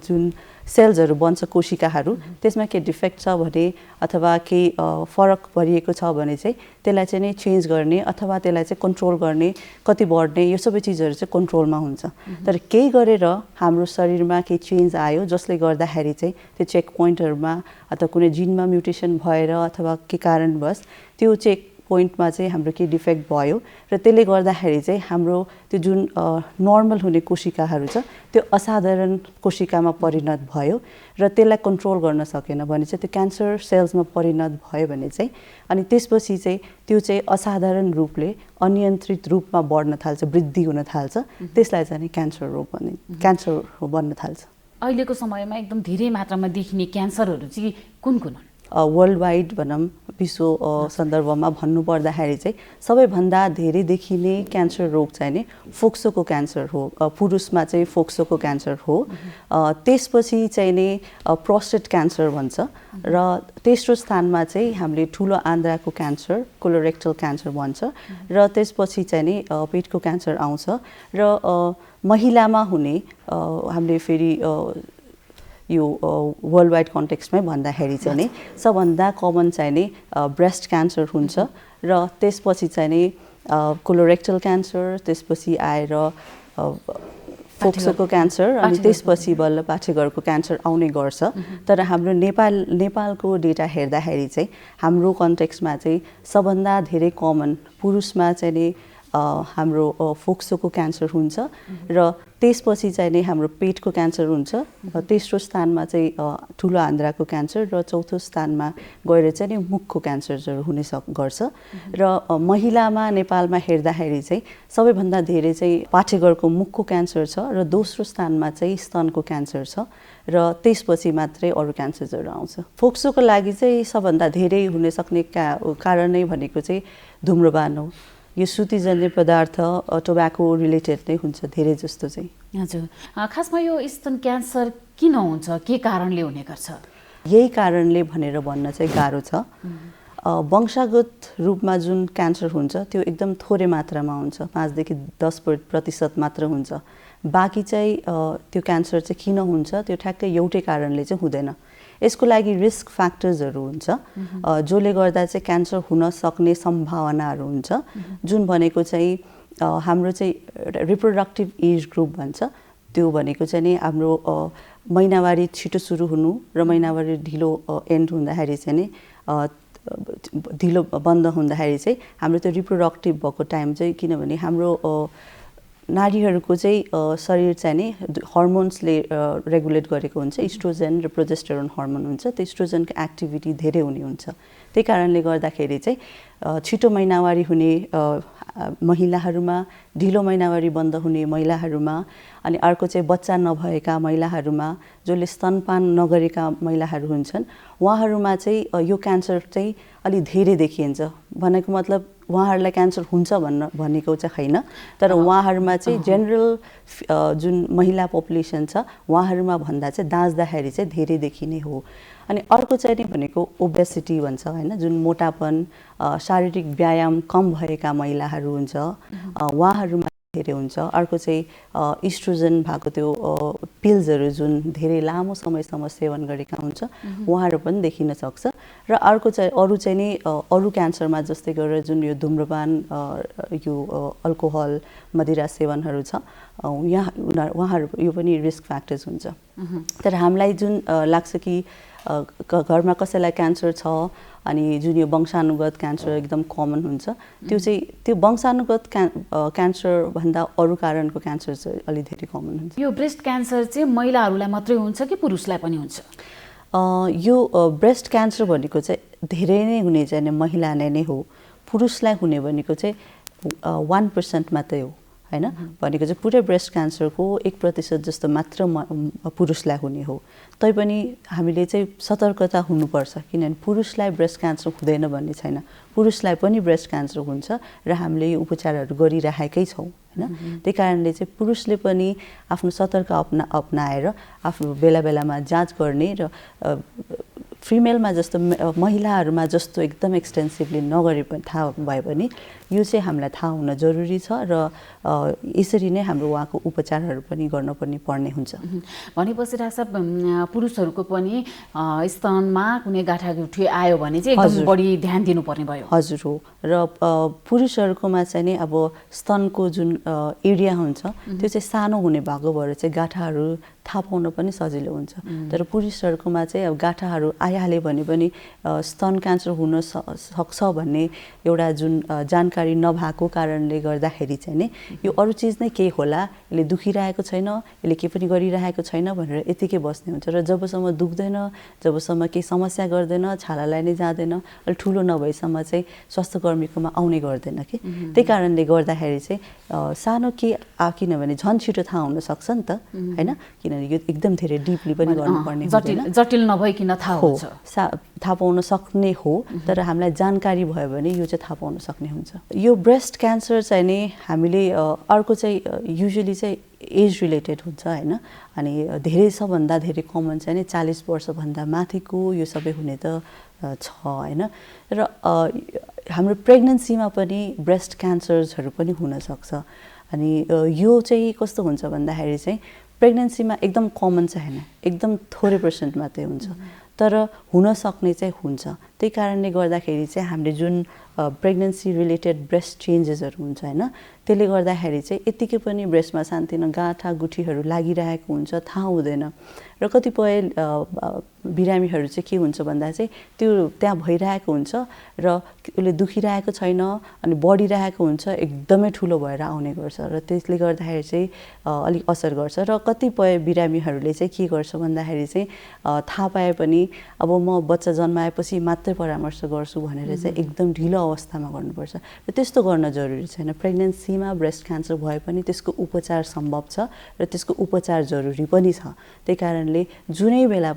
जुन सेल्सहरू बन्छ कोशिकाहरू त्यसमा केही डिफेक्ट छ भने अथवा केही फरक परिएको छ भने चाहिँ त्यसलाई चाहिँ नै चेन्ज गर्ने अथवा त्यसलाई चाहिँ कन्ट्रोल गर्ने, कति बढ्ने, यो सबै चिजहरू चाहिँ कन्ट्रोलमा हुन्छ। तर केही गरेर हाम्रो शरीरमा केही चेन्ज आयो जसले गर्दाखेरि चाहिँ त्यो चेक पोइन्टहरूमा अथवा कुनै जिनमा म्युटेसन भएर अथवा के कारणवश त्यो चेक पोइन्टमा चाहिँ हाम्रो केही डिफेक्ट भयो र त्यसले गर्दाखेरि चाहिँ हाम्रो त्यो जुन नर्मल हुने कोशिकाहरू छ त्यो असाधारण कोशिकामा परिणत भयो र त्यसलाई कन्ट्रोल गर्न सकेन भने चाहिँ त्यो क्यान्सर सेल्समा परिणत भयो भने चाहिँ अनि त्यसपछि चाहिँ त्यो चाहिँ असाधारण रूपले अनियन्त्रित रूपमा बढ्न थाल्छ, वृद्धि हुन थाल्छ। त्यसलाई चाहिँ क्यान्सर रोग बन्न थाल्छ। अहिलेको समयमा एकदम धेरै मात्रामा देखिने क्यान्सरहरू चाहिँ कुन कुन हुन्? वर्ल्ड वाइड भनौँ विश्व सन्दर्भमा भन्नुपर्दाखेरि चाहिँ सबैभन्दा धेरै देखिने क्यान्सर रोग चाहिँ नि फोक्सोको क्यान्सर हो। पुरुषमा चाहिँ फोक्सोको क्यान्सर हो। त्यसपछि चाहिँ नि प्रोस्टेट क्यान्सर भन्छ र तेस्रो स्थानमा चाहिँ हामीले ठुलो आन्द्राको क्यान्सर कोलोरेक्टल क्यान्सर भन्छ र त्यसपछि चाहिँ नि पेटको क्यान्सर आउँछ र महिलामा हुने हामीले फेरि यो वर्ल्ड वाइड कन्टेक्स्टमै भन्दाखेरि चाहिँ नि सबभन्दा कमन चाहिँ नि ब्रेस्ट क्यान्सर हुन्छ र त्यसपछि चाहिँ नि कोलोरेक्टल क्यान्सर, त्यसपछि आएर फोक्सोको क्यान्सर अनि त्यसपछि बल्ल पाठेघरको क्यान्सर आउने गर्छ। तर हाम्रो नेपालको डेटा हेर्दाखेरि चाहिँ हाम्रो कन्टेक्स्टमा चाहिँ सबभन्दा धेरै कमन पुरुषमा चाहिँ नि हाम्रो फोक्सोको क्यान्सर हुन्छ र त्यसपछि चाहिँ नि हाम्रो पेटको क्यान्सर हुन्छ। तेस्रो स्थानमा चाहिँ ठुलो आन्द्राको क्यान्सर र चौथो स्थानमा गएर चाहिँ नि मुखको क्यान्सरहरू हुने गर्छ र महिलामा नेपालमा हेर्दाखेरि चाहिँ सबैभन्दा धेरै चाहिँ पाठेघरको मुखको क्यान्सर छ र दोस्रो स्थानमा चाहिँ स्तनको क्यान्सर छ र त्यसपछि मात्रै अरू क्यान्सरहरू आउँछ। फोक्सोको लागि चाहिँ सबभन्दा धेरै हुन सक्ने कारण नै भनेको चाहिँ धुम्रपान हो। यो सुतिजन्य पदार्थ टोब्याको रिलेटेड नै हुन्छ धेरै जस्तो चाहिँ। हजुर, खासमा यो स्तन क्यान्सर किन हुन्छ, के कारणले हुने गर्छ? यही कारणले भनेर भन्न चाहिँ गाह्रो छ। वंशागत रूपमा जुन क्यान्सर हुन्छ त्यो एकदम थोरै मात्रामा हुन्छ, 5 देखि 10% मात्र हुन्छ। बाँकी चाहिँ त्यो क्यान्सर चाहिँ किन हुन्छ त्यो ठ्याक्कै एउटै कारणले चाहिँ हुँदैन। यसको लागि रिस्क फ्याक्टर्सहरू हुन्छ जसले गर्दा चाहिँ क्यान्सर हुन सक्ने सम्भावनाहरू हुन्छ, जुन भनेको चाहिँ हाम्रो चाहिँ रिप्रोडक्टिभ एज ग्रुप भन्छ। त्यो भनेको चाहिँ नि हाम्रो महिनावारी छिटो सुरु हुनु र महिनावारी ढिलो एन्ड हुँदाखेरि चाहिँ नि ढिलो बन्द हुँदाखेरि चाहिँ हाम्रो त्यो रिप्रोडक्टिभ भएको टाइम चाहिँ, किनभने हाम्रो नारीहरूको चाहिँ शरीर चाहिँ नि हर्मोन्सले रेगुलेट गरेको हुन्छ। इस्ट्रोजेन र प्रोजेस्टेरोन हर्मोन हुन्छ, त्यो इस्ट्रोजेनको एक्टिभिटी धेरै हुने हुन्छ। त्यही कारणले गर्दाखेरि चाहिँ छिटो महिनावारी हुने महिलाहरूमा, ढिलो महिनावारी बन्द हुने महिलाहरूमा, अनि अर्को चाहिँ बच्चा नभएका महिलाहरूमा, जसले स्तनपान नगरेका महिलाहरू हुन्छन्, उहाँहरूमा चाहिँ यो क्यान्सर चाहिँ अलि धेरै देखिन्छ। भनेको मतलब उहाँहरूलाई क्यान्सर हुन्छ भनेको चाहिँ होइन, तर उहाँहरूमा चाहिँ जेनरल जुन महिला पपुलेसन छ उहाँहरूमा भन्दा चाहिँ दाँच्दाखेरि चाहिँ धेरै देखिने हो। अनि अर्को चाहिँ नि भनेको ओबेसिटी भन्छ होइन, जुन मोटापन, शारीरिक व्यायाम कम भएका महिलाहरू हुन्छ उहाँहरूमा धेरै हुन्छ। अर्को चाहिँ इस्ट्रोजन भएको त्यो पिल्सहरू जुन धेरै लामो समयसम्म सेवन गरेका हुन्छ उहाँहरू पनि देखिन सक्छ। र अर्को चाहिँ अरू चाहिँ नि अरू क्यान्सरमा जस्तै गरेर जुन यो धुम्रपान, यो अल्कोहल, मदिरा सेवनहरू छ उहाँहरू यो पनि रिस्क फ्याक्टर्स हुन्छ। तर हामीलाई जुन लाग्छ कि घरमा कसैलाई क्यान्सर छ अनि जुन यो वंशानुगत क्यान्सर एकदम कमन हुन्छ, त्यो चाहिँ त्यो वंशानुगत क्यान्सर भन्दा अरू कारणको क्यान्सर चाहिँ अलि धेरै कमन हुन्छ। यो ब्रेस्ट क्यान्सर चाहिँ महिलाहरूलाई मात्रै हुन्छ कि पुरुषलाई पनि हुन्छ? यो ब्रेस्ट क्यान्सर भनेको चाहिँ धेरै नै हुने चाहिँ महिला नै हो। पुरुषलाई हुने भनेको चाहिँ 1% मात्रै हो होइन। भनेको चाहिँ पुरै ब्रेस्ट क्यान्सरको 1% जस्तो मात्र पुरुषलाई हुने हो। तैपनि हामीले चाहिँ सतर्कता हुनुपर्छ, किनभने पुरुषलाई ब्रेस्ट क्यान्सर हुँदैन भन्ने छैन, पुरुषलाई पनि ब्रेस्ट क्यान्सर हुन्छ र हामीले यो उपचारहरू गरिरहेकै छौँ होइन। त्यही कारणले चाहिँ पुरुषले पनि आफ्नो सतर्क अपनाएर आफ्नो बेला बेलामा जाँच गर्ने र फिमेलमा जस्तो महिलाहरूमा जस्तो एकदम एक्सटेन्सिभली नगरे पनि थाहा भए पनि यो चाहिँ हामीलाई थाहा हुन जरुरी छ र यसरी नै हाम्रो उहाँको उपचारहरू पनि पर्ने हुन्छ। भनेपछि डाक्टर साहब पुरुषहरूको पनि स्तनमा कुनै गाँठागुठी आयो भने चाहिँ एकदम बढी ध्यान दिनुपर्ने भयो? हजुर हो। र पुरुषहरूकोमा चाहिँ नि अब स्तनको जुन एरिया हुन्छ त्यो चाहिँ सानो हुने भएको भएर चाहिँ गाँठाहरू थाहा पाउन पनि सजिलो हुन्छ। तर पुरुषहरूकोमा चाहिँ अब गाँठाहरू आइहाल्यो भने पनि स्तन क्यान्सर हुन सक्छ भन्ने एउटा जुन जानकारी नभएको कारणले गर्दाखेरि चाहिँ नि यो अरू चिज नै केही होला, यसले दुखिरहेको छैन, यसले केही पनि गरिरहेको छैन भनेर यतिकै बस्ने हुन्छ। र जबसम्म दुख्दैन, जबसम्म केही समस्या गर्दैन, छालालाई नै जाँदैन, अलिक ठुलो नभएसम्म चाहिँ स्वास्थ्यकर्मीकोमा आउने गर्दैन कि। त्यही कारणले गर्दाखेरि चाहिँ सानो के किनभने झन् छिटो थाहा हुनसक्छ नि त होइन, किनभने यो एकदम धेरै डिपली पनि गर्नुपर्ने हुँदैन जटिल नभइकन थाहा हुन्छ थाहा पाउन सक्ने हो तर हामीलाई जानकारी भयो भने यो चाहिँ थाहा पाउन सक्ने हुन्छ यो ब्रेस्ट क्यान्सर चाहिँ नि हामीले अर्को चाहिँ युजुअली चाहिँ एज रिलेटेड हुन्छ हैन अनि धेरै सबभन्दा धेरै कमन चाहिँ नि 40 वर्षभन्दा माथिको यो सबै हुने त छ हैन र हाम्रो प्रेग्नेन्सीमा पनि ब्रेस्ट क्यान्सर्सहरू पनि हुन सक्छ अनि यो चाहिँ कस्तो हुन्छ भन्दाखेरि चाहिँ प्रेग्नेन्सीमा एकदम कमन चाहिँ हैन एकदम थोरै पर्सेन्ट मात्रै हुन्छ तर हुन सक्ने चाहिँ हुन्छ त्यही कारणले गर्दाखेरि चाहिँ हामीले जुन प्रेग्नेन्सी रिलेटेड ब्रेस्ट चेन्जेसहरू हुन्छ हैन त्यसले गर्दाखेरि चाहिँ यतिकै पनि ब्रेस्टमा सानोतिनो गाँठा गुठीहरू लागिरहेको हुन्छ थाहा हुँदैन र कतिपय बिरामीहरू चाहिँ के हुन्छ भन्दा चाहिँ त्यो त्यहाँ भइरहेको हुन्छ र उसले दुखिरहेको छैन अनि बढिरहेको हुन्छ एकदमै ठुलो भएर आउने गर्छ र त्यसले गर्दाखेरि चाहिँ अलिक असर गर्छ र कतिपय बिरामीहरूले चाहिँ के गर्छ भन्दाखेरि चाहिँ थाहा पाए पनि अब म बच्चा जन्माएपछि मात्रै परामर्श गर्छु भनेर चाहिँ एकदम ढिलो अवस्थामा गर्नुपर्छ र त्यस्तो गर्न जरुरी छैन प्रेग्नेन्सीमा ब्रेस्ट क्यान्सर भए पनि त्यसको उपचार सम्भव छ र त्यसको उपचार जरुरी पनि छ त्यही कारणले जुनै बेला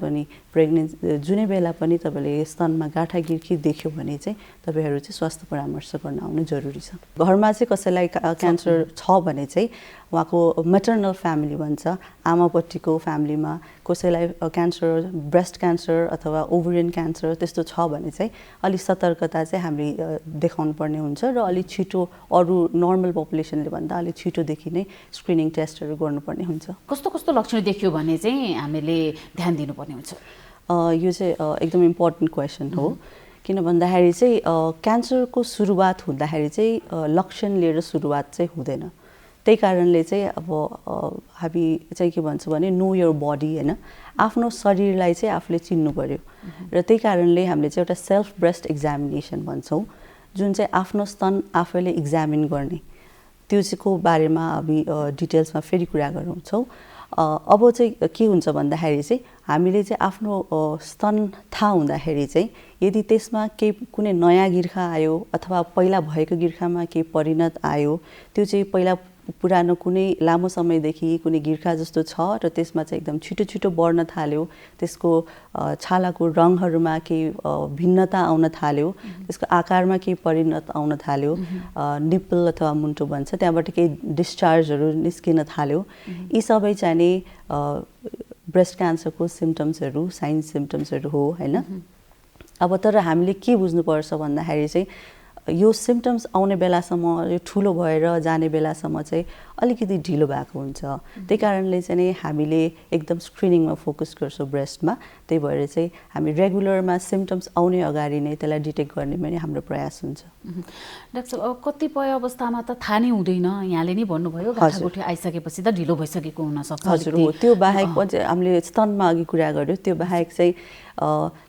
पनि तपाईले स्तनमा गाँठा गिर्खी देख्यो भने चाहिँ तपाईहरु चाहिँ स्वास्थ्य परामर्श गर्न आउनु जरुरी छ घरमा चाहिँ कसैलाई क्यान्सर छ भने चाहिँ उहाँको मैटर्नल फ्यामिली भन्छ आमापट्टिको फ्यामिलीमा कसैलाई क्यान्सर ब्रेस्ट क्यान्सर अथवा ओभरियन क्यान्सर त्यस्तो छ भने चाहिँ अलि सतर्कता चाहिँ हामीले देखाउनु पर्ने हुन्छ र अलि छिटो अरु नर्मल पपुलेसनले भन्दा अलि छिटोदेखि नै स्क्रिनिङ टेस्टहरू गर्नुपर्ने हुन्छ कस्तो कस्तो लक्षण देखियो भने चाहिँ हामीले ध्यान दिनुपर्ने हुन्छ यो चाहिँ एकदम इम्पोर्टेन्ट क्वेसन हो किन भन्दाखेरि चाहिँ क्यान्सरको सुरुवात हुँदाखेरि चाहिँ लक्षण लिएर सुरुवात चाहिँ हुँदैन त्यही कारणले चाहिँ अब हामी चाहिँ के भन्छ भने नो योर बडी हैन आफ्नो शरीरलाई चाहिँ आफूले चिन्नु पर्यो र त्यही कारणले हामीले चाहिँ एउटा सेल्फ ब्रेस्ट एक्जामिनेसन भन्छौं जुन चाहिँ आफ्नो स्तन आफैले एक्जामिन गर्ने त्यो चाहिँ को बारेमा हामी डिटेल्समा फेरि कुरा गरौँछौं अब चाहिँ के हुन्छ भन्दाखेरि चाहिँ हामीले चाहिँ आफ्नो स्तन थाहा हुँदाखेरि चाहिँ यदि त्यसमा कुनै नयाँ गिर्खा आयो अथवा पहिला भएको गिर्खामा केही परिणत आयो त्यो चाहिँ पहिला पुरानो कुनै लामो समयदेखि कुनै गिर्खा जस्तो छ र त्यसमा चाहिँ एकदम छिटो छिटो बढ्न थाल्यो त्यसको छालाको रङहरुमा केही भिन्नता आउन थाल्यो त्यसको आकारमा केही परिणत आउन थाल्यो निप्पल अथवा मुन्टो भन्छ त्यहाँबाट केही डिस्चार्जहरु निस्किन थाल्यो यी सबै चाहिँ नि ब्रेस्ट क्यान्सरको सिम्पटम्सहरु साइन सिम्पटम्सहरु हो हैन अब तर हामीले के बुझ्नु पर्छ भन्दाखेरि चाहिँ यो सिम्पटम्स आउने बेलासम्म यो ठुलो भएर जाने बेलासम्म चाहिँ अलिकति ढिलो भएको हुन्छ त्यही कारणले चाहिँ हामीले एकदम स्क्रिनिङमा फोकस गर्छौं ब्रेस्टमा त्यही भएर चाहिँ हामी रेगुलरमा सिम्पटम्स आउने अगाडि नै त्यसलाई डिटेक्ट गर्ने पनि हाम्रो प्रयास हुन्छ डाक्टर अब कतिपय अवस्थामा त थाहा नै हुँदैन यहाँले नै भन्नुभयो गाँठागुठी आइसकेपछि त ढिलो भइसकेको हुन सक्छ हजुर हो त्यो बाहेक हामीले स्तनमा अघि कुरा गर्यो त्यो बाहेक चाहिँ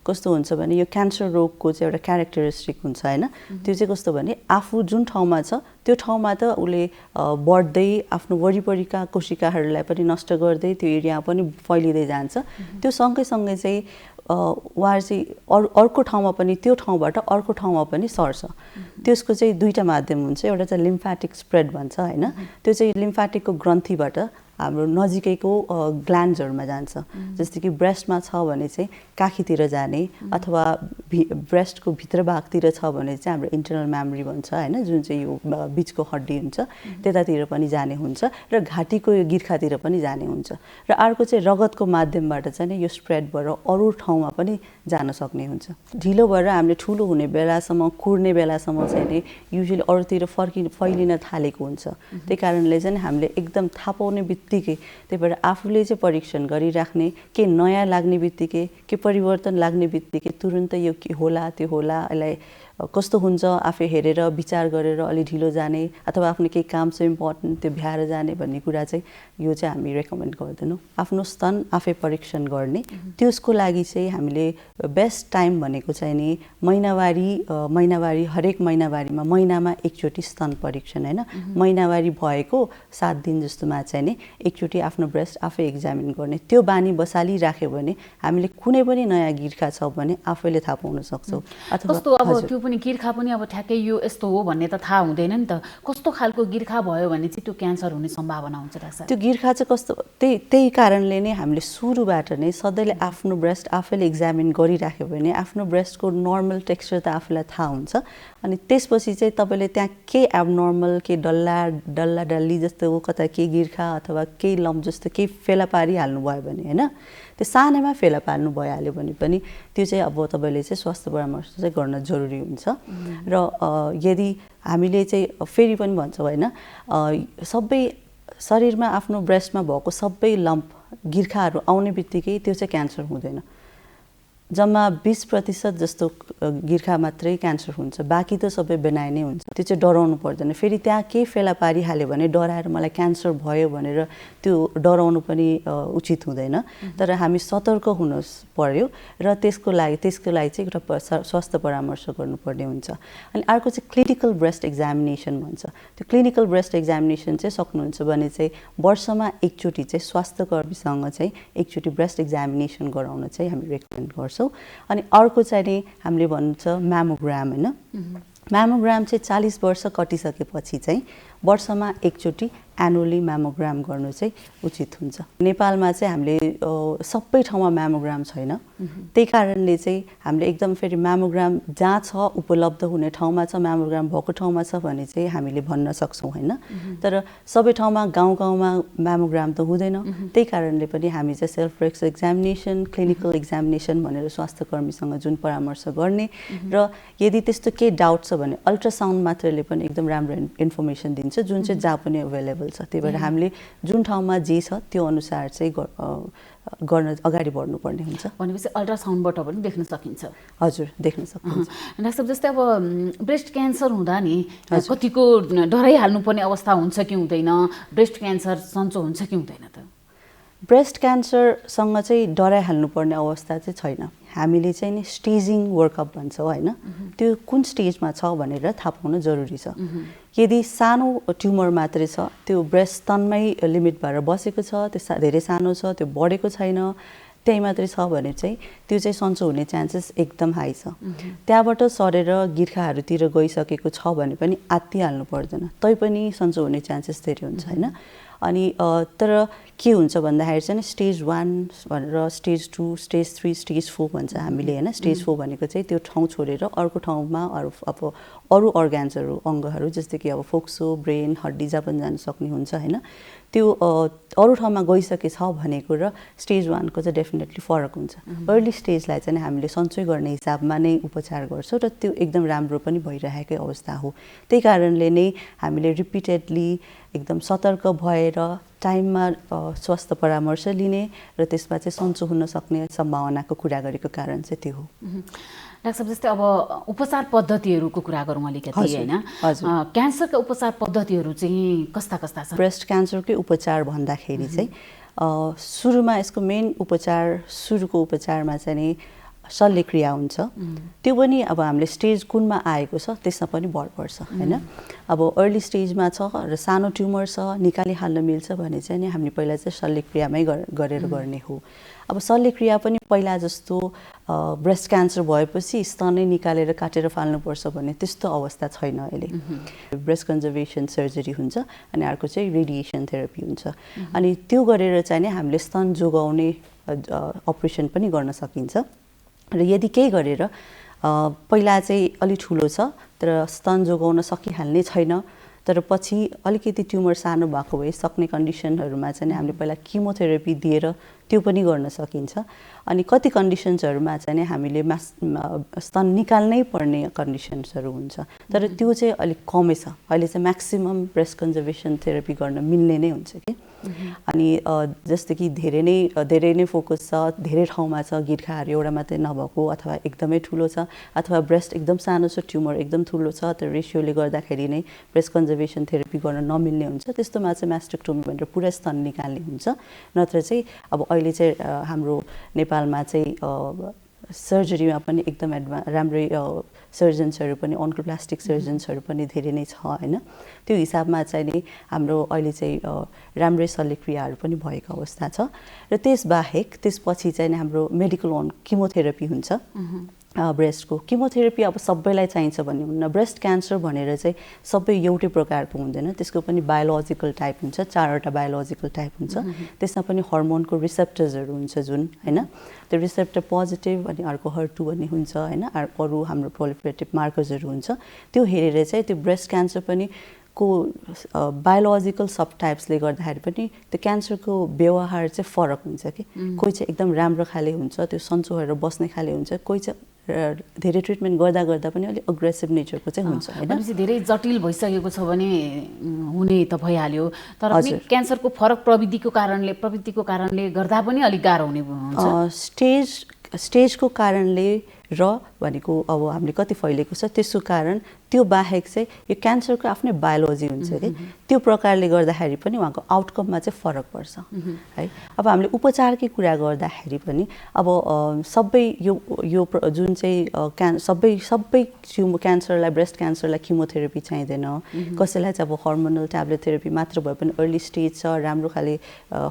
कस्तो हुन्छ भने यो क्यान्सर रोगको चाहिँ एउटा क्यारेक्टरिस्टिक हुन्छ हैन त्यो चाहिँ कस्तो भने आफू जुन ठाउँमा छ त्यो ठाउँमा त उले बढ्दै आफ्नो वरिपरिका कोशिकाहरूलाई पनि नष्ट गर्दै त्यो एरिया पनि फैलिदै जान्छ त्यो सँगै सँगै चाहिँ उहाँ चाहिँ अर्को ठाउँमा पनि त्यो ठाउँबाट अर्को ठाउँमा पनि सर्छ त्यसको चाहिँ दुईटा माध्यम हुन्छ एउटा चाहिँ लिम्फेटिक स्प्रेड भन्छ हैन त्यो चाहिँ लिम्फेटिकको ग्रन्थीबाट हाम्रो नजिकैको ग्ल्यान्ड्सहरुमा जान्छ जस्तै कि ब्रेस्टमा छ भने चाहिँ काखीतिर जाने अथवा ब्रेस्टको भित्र भागतिर छ भने चाहिँ हाम्रो इन्टर्नल मेमोरी भन्छ हैन जुन चाहिँ यो बीचको हड्डी हुन्छ त्यतातिर पनि जाने हुन्छ र घाटीको यो गिर्खातिर पनि जाने हुन्छ र अर्को चाहिँ रगतको माध्यमबाट चाहिँ यो स्प्रेड भएर अरु ठाउँमा पनि जान सक्ने हुन्छ ढिलो भएर हामीले ठुलो हुने बेलासम्म कुर्ने बेलासम्म चाहिँ नि युजुअली अरुतिर फैलिन थालेको हुन्छ त्यही कारणले चाहिँ हामीले एकदम थाहा पाउने बित्तिकै त्यही भएर आफूले चाहिँ परीक्षण गरिराख्ने के नयाँ लाग्ने बित्तिकै के परिवर्तन लाग्ने बित्तिकै तुरुन्तै यो के होला त्यो होला यसलाई कस्तो हुन्छ आफै हेरेर विचार गरेर अलि ढिलो जाने अथवा आफ्नो केही काम छ इम्पोर्टेन्ट त्यो भ्याएर जाने भन्ने कुरा चाहिँ यो चाहिँ हामी रेकमेन्ड गर्दैनौं आफ्नो स्तन आफै परीक्षण गर्ने त्यसको लागि चाहिँ हामीले बेस्ट टाइम भनेको चाहिँ नि महिनावारी हरेक महिनावारीमा महिनामा एकचोटी स्तन परीक्षण हैन महिनावारी भएको 7 दिन जस्तोमा चाहिँ नि एकचोटी आफ्नो ब्रेस्ट आफै एक्जामिन गर्ने त्यो बानी बसाली राख्यो भने हामीले कुनै पनि नयाँ गिर्खा छ भने आफैले थाहा पाउन सक्छौं अथवा कस्तो अब त्यो पनि गिर्खा पनि अब ठ्याक्कै यो यस्तो हो भन्ने त थाहा हुँदैन नि त कस्तो खालको गिर्खा भयो भने चाहिँ त्यो क्यान्सर हुने सम्भावना हुन्छ डाक्टर? त्यो गिर्खा चाहिँ कस्तो त्यही कारणले नै हामीले सुरुबाट नै सधैँले आफ्नो ब्रेस्ट आफैले एक्जामिन गरिराख्यो भने आफ्नो ब्रेस्टको नर्मल टेक्स्चर त आफूलाई थाहा हुन्छ अनि त्यसपछि चाहिँ तपाईँले त्यहाँ के एबनर्मल के डल्ली जस्तो कता के गिर्खा अथवा केही लम्प जस्तो केही फेला पारिहाल्नुभयो भने होइन त्यो सानैमा फेला पार्नु भइहाल्यो भने पनि त्यो चाहिँ अब तपाईँले चाहिँ स्वास्थ्य परामर्श चाहिँ गर्न जरुरी हुन्छ र यदि हामीले चाहिँ फेरि पनि भन्छौँ होइन सबै शरीरमा आफ्नो ब्रेस्टमा भएको सबै लम्प गिर्खाहरू आउने बित्तिकै त्यो चाहिँ क्यान्सर हुँदैन जम्मा 20% जस्तो गिर्खा मात्रै क्यान्सर हुन्छ बाँकी त सबै बेनाइ नै हुन्छ त्यो चाहिँ डराउनु पर्दैन फेरि त्यहाँ केही फेला पारिहाल्यो भने डराएर मलाई क्यान्सर भयो भनेर त्यो डराउनु पनि उचित हुँदैन तर हामी सतर्क हुन पर्यो र त्यसको लागि चाहिँ एउटा स्वास्थ्य परामर्श गर्नुपर्ने हुन्छ अनि अर्को चाहिँ क्लिनिकल ब्रेस्ट एक्जामिनेसन भन्छ त्यो क्लिनिकल ब्रेस्ट एक्जामिनेसन चाहिँ सक्नुहुन्छ भने चाहिँ वर्षमा एकचोटि चाहिँ स्वास्थ्यकर्मीसँग चाहिँ एकचोटि ब्रेस्ट एक्जामिनेसन गराउन चाहिँ हामी रेकमेन्ड गर्छौँ अनि अर्को चाहिँ नि हामीले भन्छ म्यामोग्राम होइन म्यामोग्राम चाहिँ 40 वर्ष कटिसकेपछि चाहिँ वर्षमा एकचोटि एनुअली म्यामोग्राम गर्नु चाहिँ उचित हुन्छ नेपालमा चाहिँ हामीले सबै ठाउँमा म्यामोग्राम छैन त्यही कारणले चाहिँ हामीले एकदम फेरि म्यामोग्राम जहाँ छ उपलब्ध हुने ठाउँमा छ म्यामोग्राम भएको ठाउँमा छ भने चाहिँ हामीले भन्न सक्छौँ होइन तर सबै ठाउँमा गाउँमा म्यामोग्राम त हुँदैन त्यही कारणले पनि हामी चाहिँ self breast examination clinical examination भनेर स्वास्थ्यकर्मीसँग जुन परामर्श गर्ने र यदि त्यस्तो केही डाउट छ भने अल्ट्रासाउन्ड मात्रले पनि एकदम राम्रो इन्फर्मेसन दिन्छ जुन चाहिँ जहाँ पनि अभाइलेबल छ त्यही भएर हामीले जुन ठाउँमा जे छ त्यो अनुसार चाहिँ गर्न अगाडि बढ्नुपर्ने हुन्छ भनेपछि अल्ट्रासाउन्डबाट पनि देख्न सकिन्छ हजुर देख्न सकिन्छ डाक्टर साहब जस्तै अब ब्रेस्ट क्यान्सर हुँदा नि कतिको डराइहाल्नुपर्ने अवस्था हुन्छ कि हुँदैन ब्रेस्ट क्यान्सर सन्चो हुन्छ कि हुँदैन त ब्रेस्ट क्यान्सरसँग चाहिँ डराइहाल्नुपर्ने अवस्था चाहिँ छैन हामीले चाहिँ नि स्टेजिङ वर्कअप भन्छौँ होइन त्यो कुन स्टेजमा छ भनेर थाहा पाउन जरुरी छ यदि सानो ट्युमर मात्रै छ त्यो ब्रेस्ट स्तनमै लिमिट भएर बसेको छ त्यो धेरै सानो छ त्यो बढेको छैन त्यही मात्रै छ भने चाहिँ त्यो चाहिँ सन्चो हुने चान्सेस एकदम हाई छ त्यहाँबाट सरेर गिर्खाहरूतिर गइसकेको छ भने पनि आत्तिहाल्नु पर्दैन तैपनि सन्चो हुने चान्सेस धेरै हुन्छ होइन अनि तर के हुन्छ भन्दाखेरि चाहिँ स्टेज 1 भनेर स्टेज 2 स्टेज 3 स्टेज 4 भन्छ हामीले होइन स्टेज 4 भनेको चाहिँ त्यो ठाउँ छोडेर अर्को ठाउँमा अरू अर्ग्यान्सहरू अङ्गहरू जस्तै कि अब फोक्सो ब्रेन हड्डी जहाँ पनि जान सक्ने हुन्छ होइन त्यो अरू ठाउँमा गइसकेछ भनेको र स्टेज 1 को चाहिँ डेफिनेटली फरक हुन्छ अर्ली स्टेजलाई चाहिँ हामीले सन्चै गर्ने हिसाबमा नै उपचार गर्छौँ र त्यो एकदम राम्रो पनि भइरहेकै अवस्था हो त्यही कारणले नै हामीले रिपिटेडली एकदम सतर्क भएर टाइममा स्वास्थ्य परामर्श लिने र त्यसमा चाहिँ सन्चो हुन सक्ने सम्भावनाको कुरा गरेको कारण चाहिँ त्यो हो डाक्टर साहब जस्तै अब उपचार पद्धतिहरूको कुरा गरौँ अलिकति होइन क्यान्सरका उपचार पद्धतिहरू चाहिँ कस्ता छ ब्रेस्ट क्यान्सरकै उपचार भन्दाखेरि चाहिँ सुरुमा यसको मेन उपचार सुरुको उपचारमा चाहिँ नि शल्यक्रिया हुन्छ त्यो पनि अब हामीले स्टेज कुनमा आएको छ त्यसमा पनि भर पर्छ होइन अब अर्ली स्टेजमा छ र सानो ट्युमर छ निकालिहाल्न मिल्छ भने चाहिँ नि हामीले पहिला चाहिँ शल्यक्रियामै गरेर गर्ने हो अब शल्यक्रिया पनि पहिला जस्तो ब्रेस्ट क्यान्सर भएपछि स्तनै निकालेर काटेर फाल्नुपर्छ भने त्यस्तो अवस्था छैन अहिले ब्रेस्ट कन्जर्भेसन सर्जरी हुन्छ अनि अर्को चाहिँ रेडिएसन थेरापी हुन्छ अनि त्यो गरेर चाहिँ नि हामीले स्तन जोगाउने अपरेसन पनि गर्न सकिन्छ र यदि केही गरेर पहिला चाहिँ अलि ठुलो छ तर स्तन जोगाउन सकिहाल्ने छैन तर पछि अलिकति ट्युमर सानो भएको भए सक्ने कन्डिसनहरूमा चाहिँ हामीले पहिला किमोथेरापी दिएर त्यो पनि गर्न सकिन्छ अनि कति कन्डिसन्सहरूमा चाहिँ हामीले स्तन निकाल्नै पर्ने कन्डिसन्सहरू हुन्छ तर त्यो चाहिँ अलिक कमै छ अहिले चाहिँ म्याक्सिमम ब्रेस्ट कन्जर्भेसन थेरापी गर्न मिल्ने नै हुन्छ कि अनि जस्तो कि धेरै नै फोकस छ धेरै ठाउँमा छ गिर्खाहरू एउटा मात्रै नभएको अथवा एकदमै ठुलो छ अथवा ब्रेस्ट एकदम सानो छ ट्युमर एकदम ठुलो छ तर रेसियोले गर्दाखेरि नै ब्रेस्ट कन्जर्भेसन थेरापी गर्न नमिल्ने हुन्छ त्यस्तोमा चाहिँ मास्टेक्टोमी भनेर पुरा स्तन निकाल्ने हुन्छ नत्र चाहिँ अब अहिले चाहिँ हाम्रो नेपालमा चाहिँ सर्जरीमा पनि एकदम राम्रै सर्जन्सहरू पनि अन्कोप्लास्टिक सर्जन्सहरू पनि धेरै नै छ होइन त्यो हिसाबमा चाहिँ नि हाम्रो अहिले चाहिँ राम्रै शल्यक्रियाहरू पनि भएको अवस्था छ र त्यसबाहेक त्यसपछि चाहिँ नि हाम्रो मेडिकल किमोथेरापी हुन्छ ब्रेस्टको किमोथेरापी अब सबैलाई चाहिन्छ भन्ने हुन्न ब्रेस्ट क्यान्सर भनेर चाहिँ सबै एउटै प्रकारको हुँदैन त्यसको पनि बायोलोजिकल टाइप हुन्छ 4वटा बायोलोजिकल टाइप हुन्छ त्यसमा पनि हर्मोनको रिसेप्टर्सहरू हुन्छ जुन हैन त्यो रिसेप्टर पोजिटिभ अनि अर्को HER2 भन्ने हुन्छ हैन अरू हाम्रो प्रोलिफरेटिभ मार्कर्सहरू हुन्छ त्यो हेरेर चाहिँ त्यो ब्रेस्ट क्यान्सर पनि को बायोलोजिकल सब टाइप्सले गर्दाखेरि पनि त्यो क्यान्सरको व्यवहार चाहिँ फरक हुन्छ कि कोही चाहिँ एकदम राम्रो खाले हुन्छ त्यो सन्चो भएर बस्ने खाले हुन्छ कोही चाहिँ धेरै ट्रिटमेन्ट गर्दा गर्दा पनि अलिक अग्रेसिभ नेचरको चाहिँ हुन्छ हैन भनेपछि धेरै जटिल भइसकेको छ भने हुने त भइहाल्यो तर पनि क्यान्सरको फरक प्रविधिको कारणले गर्दा पनि अलिक गाह्रो हुने हुन्छ स्टेजको कारणले र भनेको अब हामीले कति फैलेको छ त्यसको कारण त्यो बाहेक चाहिँ यो क्यान्सरको आफ्नै बायोलोजी हुन्छ कि त्यो प्रकारले गर्दाखेरि पनि उहाँको आउटकममा चाहिँ फरक पर्छ है अब हामीले उपचारकै कुरा गर्दाखेरि पनि अब सबै यो जुन चाहिँ सबै क्यान्सरलाई ब्रेस्ट क्यान्सरलाई किमोथेरापी चाहिँदैन कसैलाई चाहिँ अब हर्मोनल ट्याब्लेट थेरापी मात्र भए पनि अर्ली स्टेज छ राम्रो खाले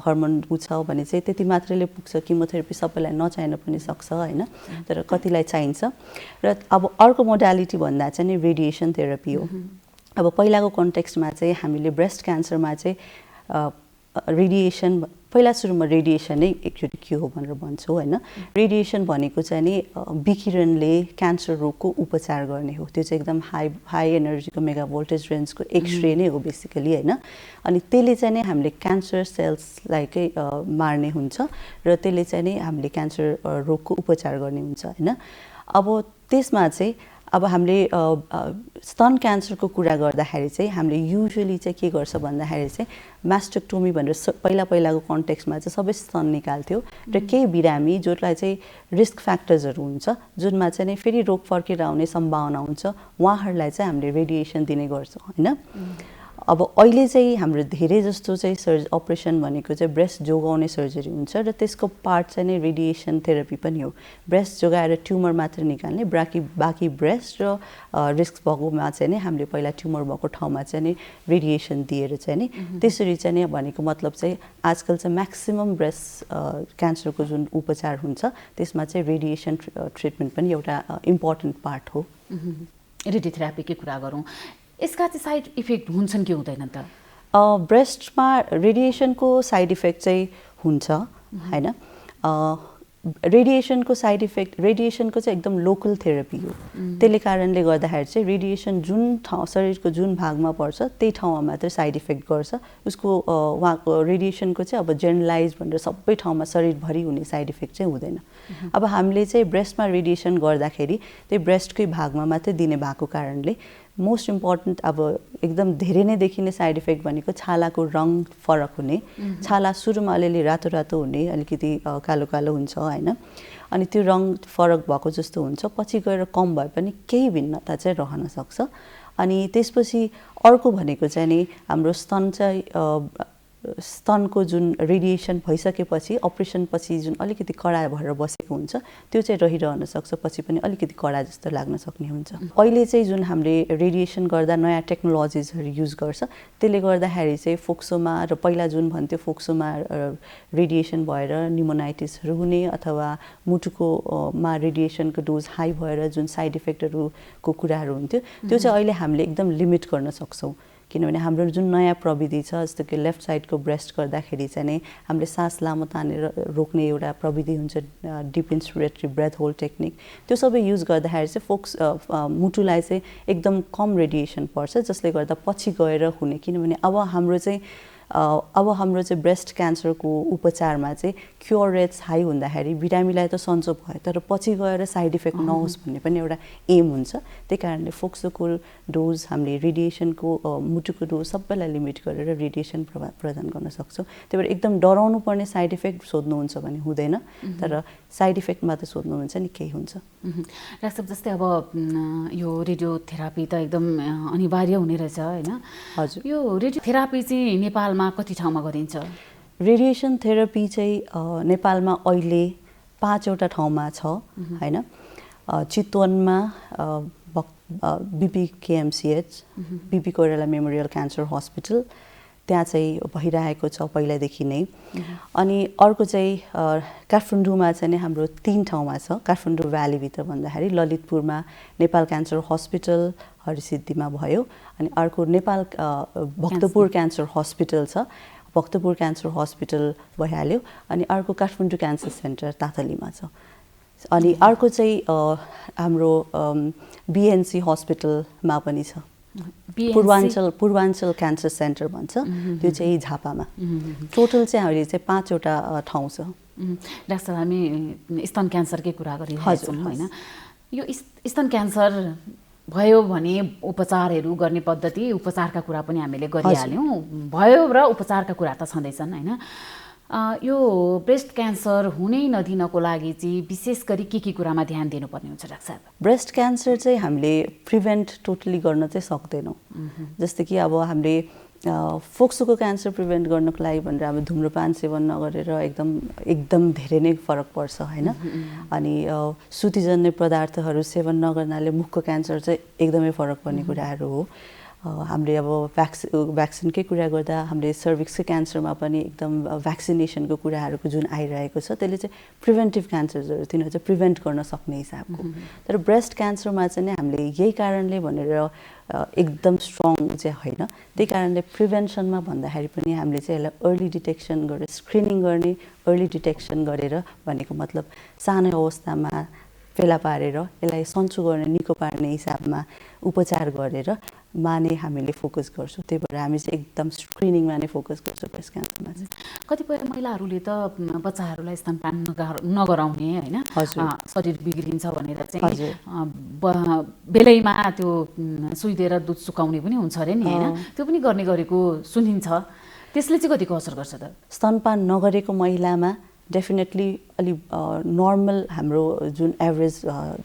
हर्मोन छ भने चाहिँ त्यति मात्रैले पुग्छ किमोथेरापी सबैलाई नचाहिन पनि सक्छ हैन तर कतिलाई चाहिन्छ र अब अर्को मोडालिटी भन्दा चाहिँ नि रेडिएसन थेरापी हो अब पहिलाको कन्टेक्स्टमा चाहिँ हामीले ब्रेस्ट क्यान्सरमा चाहिँ रेडिएसन पहिला सुरुमा रेडिएसन नै एक्चुअली के हो भनेर भन्छौँ हैन रेडिएसन भनेको चाहिँ नि विकिरणले क्यान्सर रोगको उपचार गर्ने हो त्यो चाहिँ एकदम हाई एनर्जीको मेगा भोल्टेज रेन्जको एक्सरे नै हो बेसिकली हैन अनि त्यसले चाहिँ नि हामीले क्यान्सर सेल्सलाई मार्ने हुन्छ र त्यसले चाहिँ नि हामीले क्यान्सर रोगको उपचार गर्ने हुन्छ हैन अब त्यसमा चाहिँ अब हामीले स्तन क्यान्सरको कुरा गर्दाखेरि चाहिँ हामीले युजुअली चाहिँ के गर्छ भन्दाखेरि चाहिँ मास्टेक्टोमी भनेर पहिलाको कन्टेक्स्टमा चाहिँ सबै स्तन निकाल्थ्यो र केही बिरामी जसलाई चाहिँ रिस्क फ्याक्टर्सहरू हुन्छ जुनमा चाहिँ नि फेरि रोग फर्केर आउने सम्भावना हुन्छ उहाँहरूलाई चाहिँ हामीले रेडिएसन दिने गर्छौँ हैन अब अहिले चाहिँ हाम्रो धेरै जस्तो चाहिँ अपरेसन भनेको चाहिँ ब्रेस्ट जोगाउने सर्जरी हुन्छ र त्यसको पार्ट चाहिँ नै रेडिएसन थेरापी पनि हो ब्रेस्ट जोगाएर ट्युमर मात्र निकाल्ने बाँकी ब्रेस्ट र रिस्क भएकोमा चाहिँ नि हामीले पहिला ट्युमर भएको ठाउँमा चाहिँ नि रेडिएसन दिएर चाहिँ नि त्यसरी चाहिँ नि भनेको मतलब चाहिँ आजकल चाहिँ म्याक्सिमम ब्रेस्ट क्यान्सरको जुन उपचार हुन्छ त्यसमा चाहिँ रेडिएसन ट्रिटमेन्ट पनि एउटा इम्पोर्टेन्ट पार्ट हो रेडियोथेरापीकै कुरा गरौँ यसका चाहिँ साइड इफेक्ट हुन्छन् कि हुँदैन त ब्रेस्टमा रेडिएसनको साइड इफेक्ट चाहिँ हुन्छ हैन रेडिएसनको साइड इफेक्ट रेडिएसनको चाहिँ एकदम लोकल थेरापी हो त्यसले कारणले गर्दाखेरि चाहिँ रेडिएसन जुन ठाउँ शरीरको जुन भागमा पर्छ त्यही ठाउँमा मात्र साइड इफेक्ट गर्छ उसको उहाँको रेडिएसनको चाहिँ अब जेनरलाइज भनेर सबै ठाउँमा शरीरभरि हुने साइड इफेक्ट चाहिँ हुँदैन अब हामीले चाहिँ ब्रेस्टमा रेडिएसन गर्दाखेरि त्यही ब्रेस्टकै भागमा मात्रै दिने भएको कारणले मोस्ट इम्पोर्टेन्ट अब एकदम धेरै नै देखिने साइड इफेक्ट भनेको छालाको रङ फरक हुने छाला सुरुमा अलिअलि रातो रातो हुने अलिकति कालो कालो हुन्छ हैन अनि त्यो रङ फरक भएको जस्तो हुन्छ पछि गएर कम भए पनि केही भिन्नता चाहिँ रहन सक्छ अनि त्यसपछि अर्को भनेको चाहिँ नि हाम्रो स्तन चाहिँ स्तनको जुन रेडिएसन भइसकेपछि अपरेसन पछि जुन अलिकति कडा भएर बसेको हुन्छ त्यो चाहिँ रहिरहन सक्छ पछि पनि अलिकति कडा जस्तो लाग्न सक्ने हुन्छ अहिले चाहिँ जुन हामीले रेडिएसन गर्दा नयाँ टेक्नोलोजिजहरू युज गर्छ त्यसले गर्दाखेरि चाहिँ फोक्सोमा र पहिला जुन भन्थ्यो फोक्सोमा रेडिएसन भएर न्युमोनाइटिसहरू हुने अथवा मुटुको मा रेडिएसनको डोज हाई भएर जुन साइड इफेक्टहरूको कुराहरू हुन्थ्यो त्यो चाहिँ अहिले हामीले एकदम लिमिट गर्न सक्छौँ किनभने हाम्रो जुन नयाँ प्रविधि छ जस्तो कि लेफ्ट साइडको ब्रेस्ट गर्दाखेरि चाहिँ नै हामीले सास लामो तानेर रोक्ने एउटा प्रविधि हुन्छ डिप इन्स्पिरेटरी ब्रेथ होल्ड टेक्निक त्यो सबै युज गर्दाखेरि चाहिँ मुटुलाई चाहिँ एकदम कम रेडिएसन पर्छ जसले गर्दा पछि गएर हुने किनभने अब हाम्रो चाहिँ ब्रेस्ट क्यान्सरको उपचारमा चाहिँ क्योर रेट्स हाई हुँदाखेरि बिरामीलाई त सन्चो भयो तर पछि गएर साइड इफेक्ट नहोस् भन्ने पनि एउटा एम हुन्छ त्यही कारणले फोक्सोको डोज हामीले रेडिएसनको मुटुको डोज सबैलाई लिमिट गरेर रेडिएसन प्रदान गर्न सक्छौँ त्यही भएर एकदम डराउनु पर्ने साइड इफेक्ट सोध्नुहुन्छ भने हुँदैन तर साइड इफेक्ट मात्र सोध्नुहुन्छ नि केही हुन्छ डाक्टर जस्तै अब यो रेडियोथेरापी त एकदम अनिवार्य हुने रहेछ हैन हजुर यो रेडियोथेरापी चाहिँ नेपालमा कति ठाउँमा गरिन्छ रेडिएसन थेरापी चाहिँ नेपालमा अहिले 5वटा ठाउँमा छ हैन चितवनमा BP KMCH BP Koirala memorial cancer hospital त्यहाँ चाहिँ भइरहेको छ पहिलादेखि नै। अनि अर्को चाहिँ काठमाडौँमा चाहिँ नि हाम्रो 3 ठाउँमा छ। काठमाडौँ भ्यालीभित्र भन्दाखेरि ललितपुरमा नेपाल क्यान्सर हस्पिटल हरिसिद्धिमा भयो, अनि अर्को नेपाल भक्तपुर क्यान्सर हस्पिटल छ, भक्तपुर क्यान्सर हस्पिटल भइहाल्यो, अनि अर्को काठमाडौँ क्यान्सर सेन्टर तातलीमा छ। अनि अर्को चाहिँ हाम्रो बिएनसी हस्पिटलमा पनि छ, पूर्वाञ्चल क्यान्सर सेन्टर भन्छ, त्यो चाहिँ झापामा। टोटल चाहिँ अहिले चाहिँ 5 वटा ठाउँ छ। डाक्टर साहब, हामी स्तन क्यान्सरकै कुरा गरिरहेछौँ होइन? यो स्तन क्यान्सर भयो भने उपचारहरू गर्ने पद्धति, उपचारका कुरा पनि हामीले गरिहाल्यौँ, भयो र उपचारका कुरा त छँदैछन् होइन? यो ब्रेस्ट क्यान्सर हुनै नदिनको लागि चाहिँ विशेष गरी के कुरामा ध्यान दिनुपर्ने हुन्छ डाक्टर साहब? ब्रेस्ट क्यान्सर चाहिँ हामीले प्रिभेन्ट टोटली गर्न चाहिँ सक्दैनौँ। जस्तै कि अब हामीले फोक्सोको क्यान्सर प्रिभेन्ट गर्नको लागि भनेर अब धुम्रपान सेवन नगरेर एकदम धेरै नै फरक पर्छ होइन? अनि सुतिजन्य पदार्थहरू सेवन नगर्नाले मुखको क्यान्सर चाहिँ एकदमै फरक पर्ने कुराहरू हो। हामीले अब भ्याक्सिनकै कुरा गर्दा हामीले सर्भिक्सको क्यान्सरमा पनि एकदम भ्याक्सिनेसनको कुराहरूको जुन आइरहेको छ, त्यसले चाहिँ प्रिभेन्टिभ क्यान्सर्सहरू तिनीहरू चाहिँ प्रिभेन्ट गर्न सक्ने हिसाबको। तर ब्रेस्ट क्यान्सरमा चाहिँ नि हामीले यही कारणले भनेर एकदम स्ट्रङ चाहिँ होइन, त्यही कारणले प्रिभेन्सनमा भन्दाखेरि पनि हामीले चाहिँ यसलाई अर्ली डिटेक्सन गरेर स्क्रिनिङ गर्ने, अर्ली डिटेक्सन गरेर भनेको मतलब सानो अवस्थामा फेला पारेर यसलाई सन्चो गर्ने, निको पार्ने हिसाबमा उपचार गरेर माने हामीले फोकस गर्छौँ। त्यही भएर हामी चाहिँ एकदम स्क्रिनिङमा नै फोकस गर्छौँ ब्रेस्ट क्यान्सरमा चाहिँ। कतिपय महिलाहरूले त बच्चाहरूलाई स्तनपान नगराउने होइन, शरीर बिग्रिन्छ भनेर चाहिँ बेलैमा त्यो सुई दिएर दुध सुकाउने पनि हुन्छ अरे नि होइन? त्यो पनि गर्ने गरेको सुनिन्छ, त्यसले चाहिँ कतिको असर गर्छ त? स्तनपान नगरेको महिलामा डेफिनेटली अलि नर्मल हाम्रो जुन एभरेज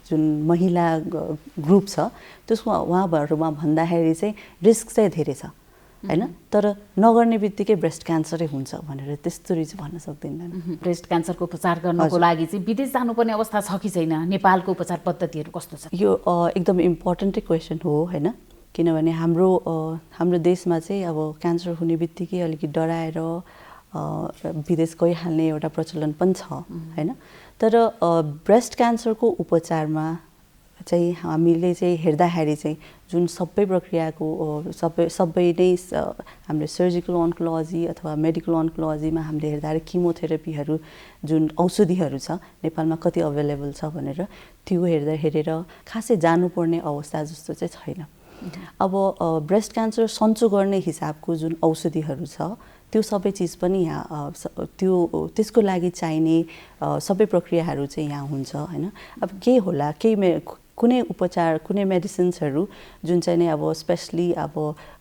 जुन महिला ग्रुप छ त्यसमा उहाँहरूमा भन्दाखेरि चाहिँ रिस्क चाहिँ धेरै छ होइन? तर नगर्ने बित्तिकै ब्रेस्ट क्यान्सरै हुन्छ भनेर त्यस्तोरी चाहिँ भन्न सक्दैन। ब्रेस्ट क्यान्सरको उपचार गर्नको लागि चाहिँ विदेश जानुपर्ने अवस्था छ कि छैन? नेपालको उपचार पद्धतिहरू कस्तो छ? यो एकदम इम्पोर्टेन्टै क्वेसन हो होइन? किनभने हाम्रो देशमा चाहिँ अब क्यान्सर हुने बित्तिकै अलिकति डराएर विदेश गइहाल्ने एउटा प्रचलन पनि छ होइन? तर ब्रेस्ट क्यान्सरको उपचारमा चाहिँ हामीले चाहिँ हेर्दाखेरि चाहिँ जुन सबै प्रक्रियाको सबै नै हामीले सर्जिकल अन्कोलोजी अथवा मेडिकल अन्कोलोजीमा हामीले हेर्दाखेरि किमोथेरापीहरू जुन औषधिहरू छ नेपालमा कति अभाइलेबल छ भनेर त्यो हेरेर खासै जानुपर्ने अवस्था जस्तो चाहिँ छैन। अब ब्रेस्ट क्यान्सर सन्चो गर्ने हिसाबको जुन औषधिहरू छ त्यो सबै चिज पनि यहाँ त्यसको लागि चाहिने सबै प्रक्रियाहरू चाहिँ यहाँ हुन्छ होइन? अब के होला, कुनै उपचार, कुनै मेडिसिन्सहरू जुन चाहिँ नै अब स्पेसली अब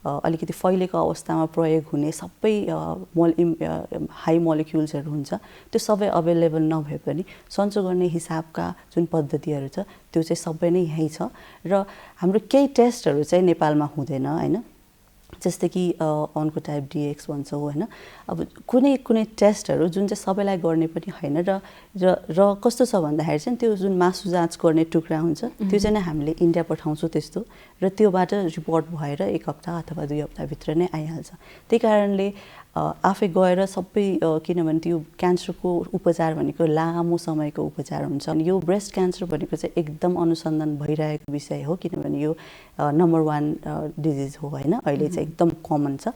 अलिकति फैलेको अवस्थामा प्रयोग हुने सबै हाई मोलिक्युल्सहरू हुन्छ, त्यो सबै अभाइलेबल नभए पनि सन्चो गर्ने हिसाबका जुन पद्धतिहरू छ त्यो चाहिँ सबै नै यहीँ छ। र हाम्रो केही टेस्टहरू चाहिँ नेपालमा हुँदैन होइन? जस्तै कि अन्को टाइप डिएक्स भन्छौँ होइन? अब कुनै टेस्टहरू जुन चाहिँ सबैलाई गर्ने पनि होइन र कस्तो छ भन्दाखेरि चाहिँ त्यो जुन मासु जाँच गर्ने टुक्रा हुन्छ त्यो चाहिँ नै हामीले इन्डिया पठाउँछौँ त्यस्तो, र त्योबाट रिपोर्ट भएर 1 हप्ता अथवा 2 हप्ताभित्र नै आइहाल्छ। त्यही कारणले आफै गएर सबै किनभने त्यो क्यान्सरको उपचार भनेको लामो समयको उपचार हुन्छ। अनि यो ब्रेस्ट क्यान्सर भनेको चाहिँ एकदम अनुसन्धान भइरहेको विषय हो, किनभने यो नम्बर 1 डिजिज हो होइन? अहिले चाहिँ एकदम कमन छ।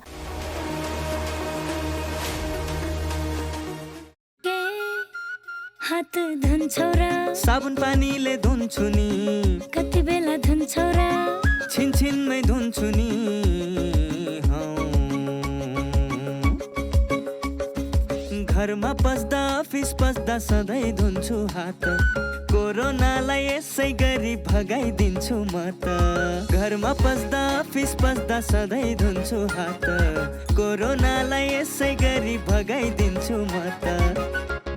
हात धुन्छौ र साबुन पानीले धुन्छु नि, कति बेला धुन्छौ र छिनछिनमै धुन्छु नि, घरमा पस्दा अफिस पस्दा सधैँ धुन्छु हात, कोरोनालाई यसै गरी भगाइदिन्छु म त। घरमा पस्दा अफिस पस्दा सधैँ धुन्छु हात, कोरोनालाई यसै गरी भगाइदिन्छु म त।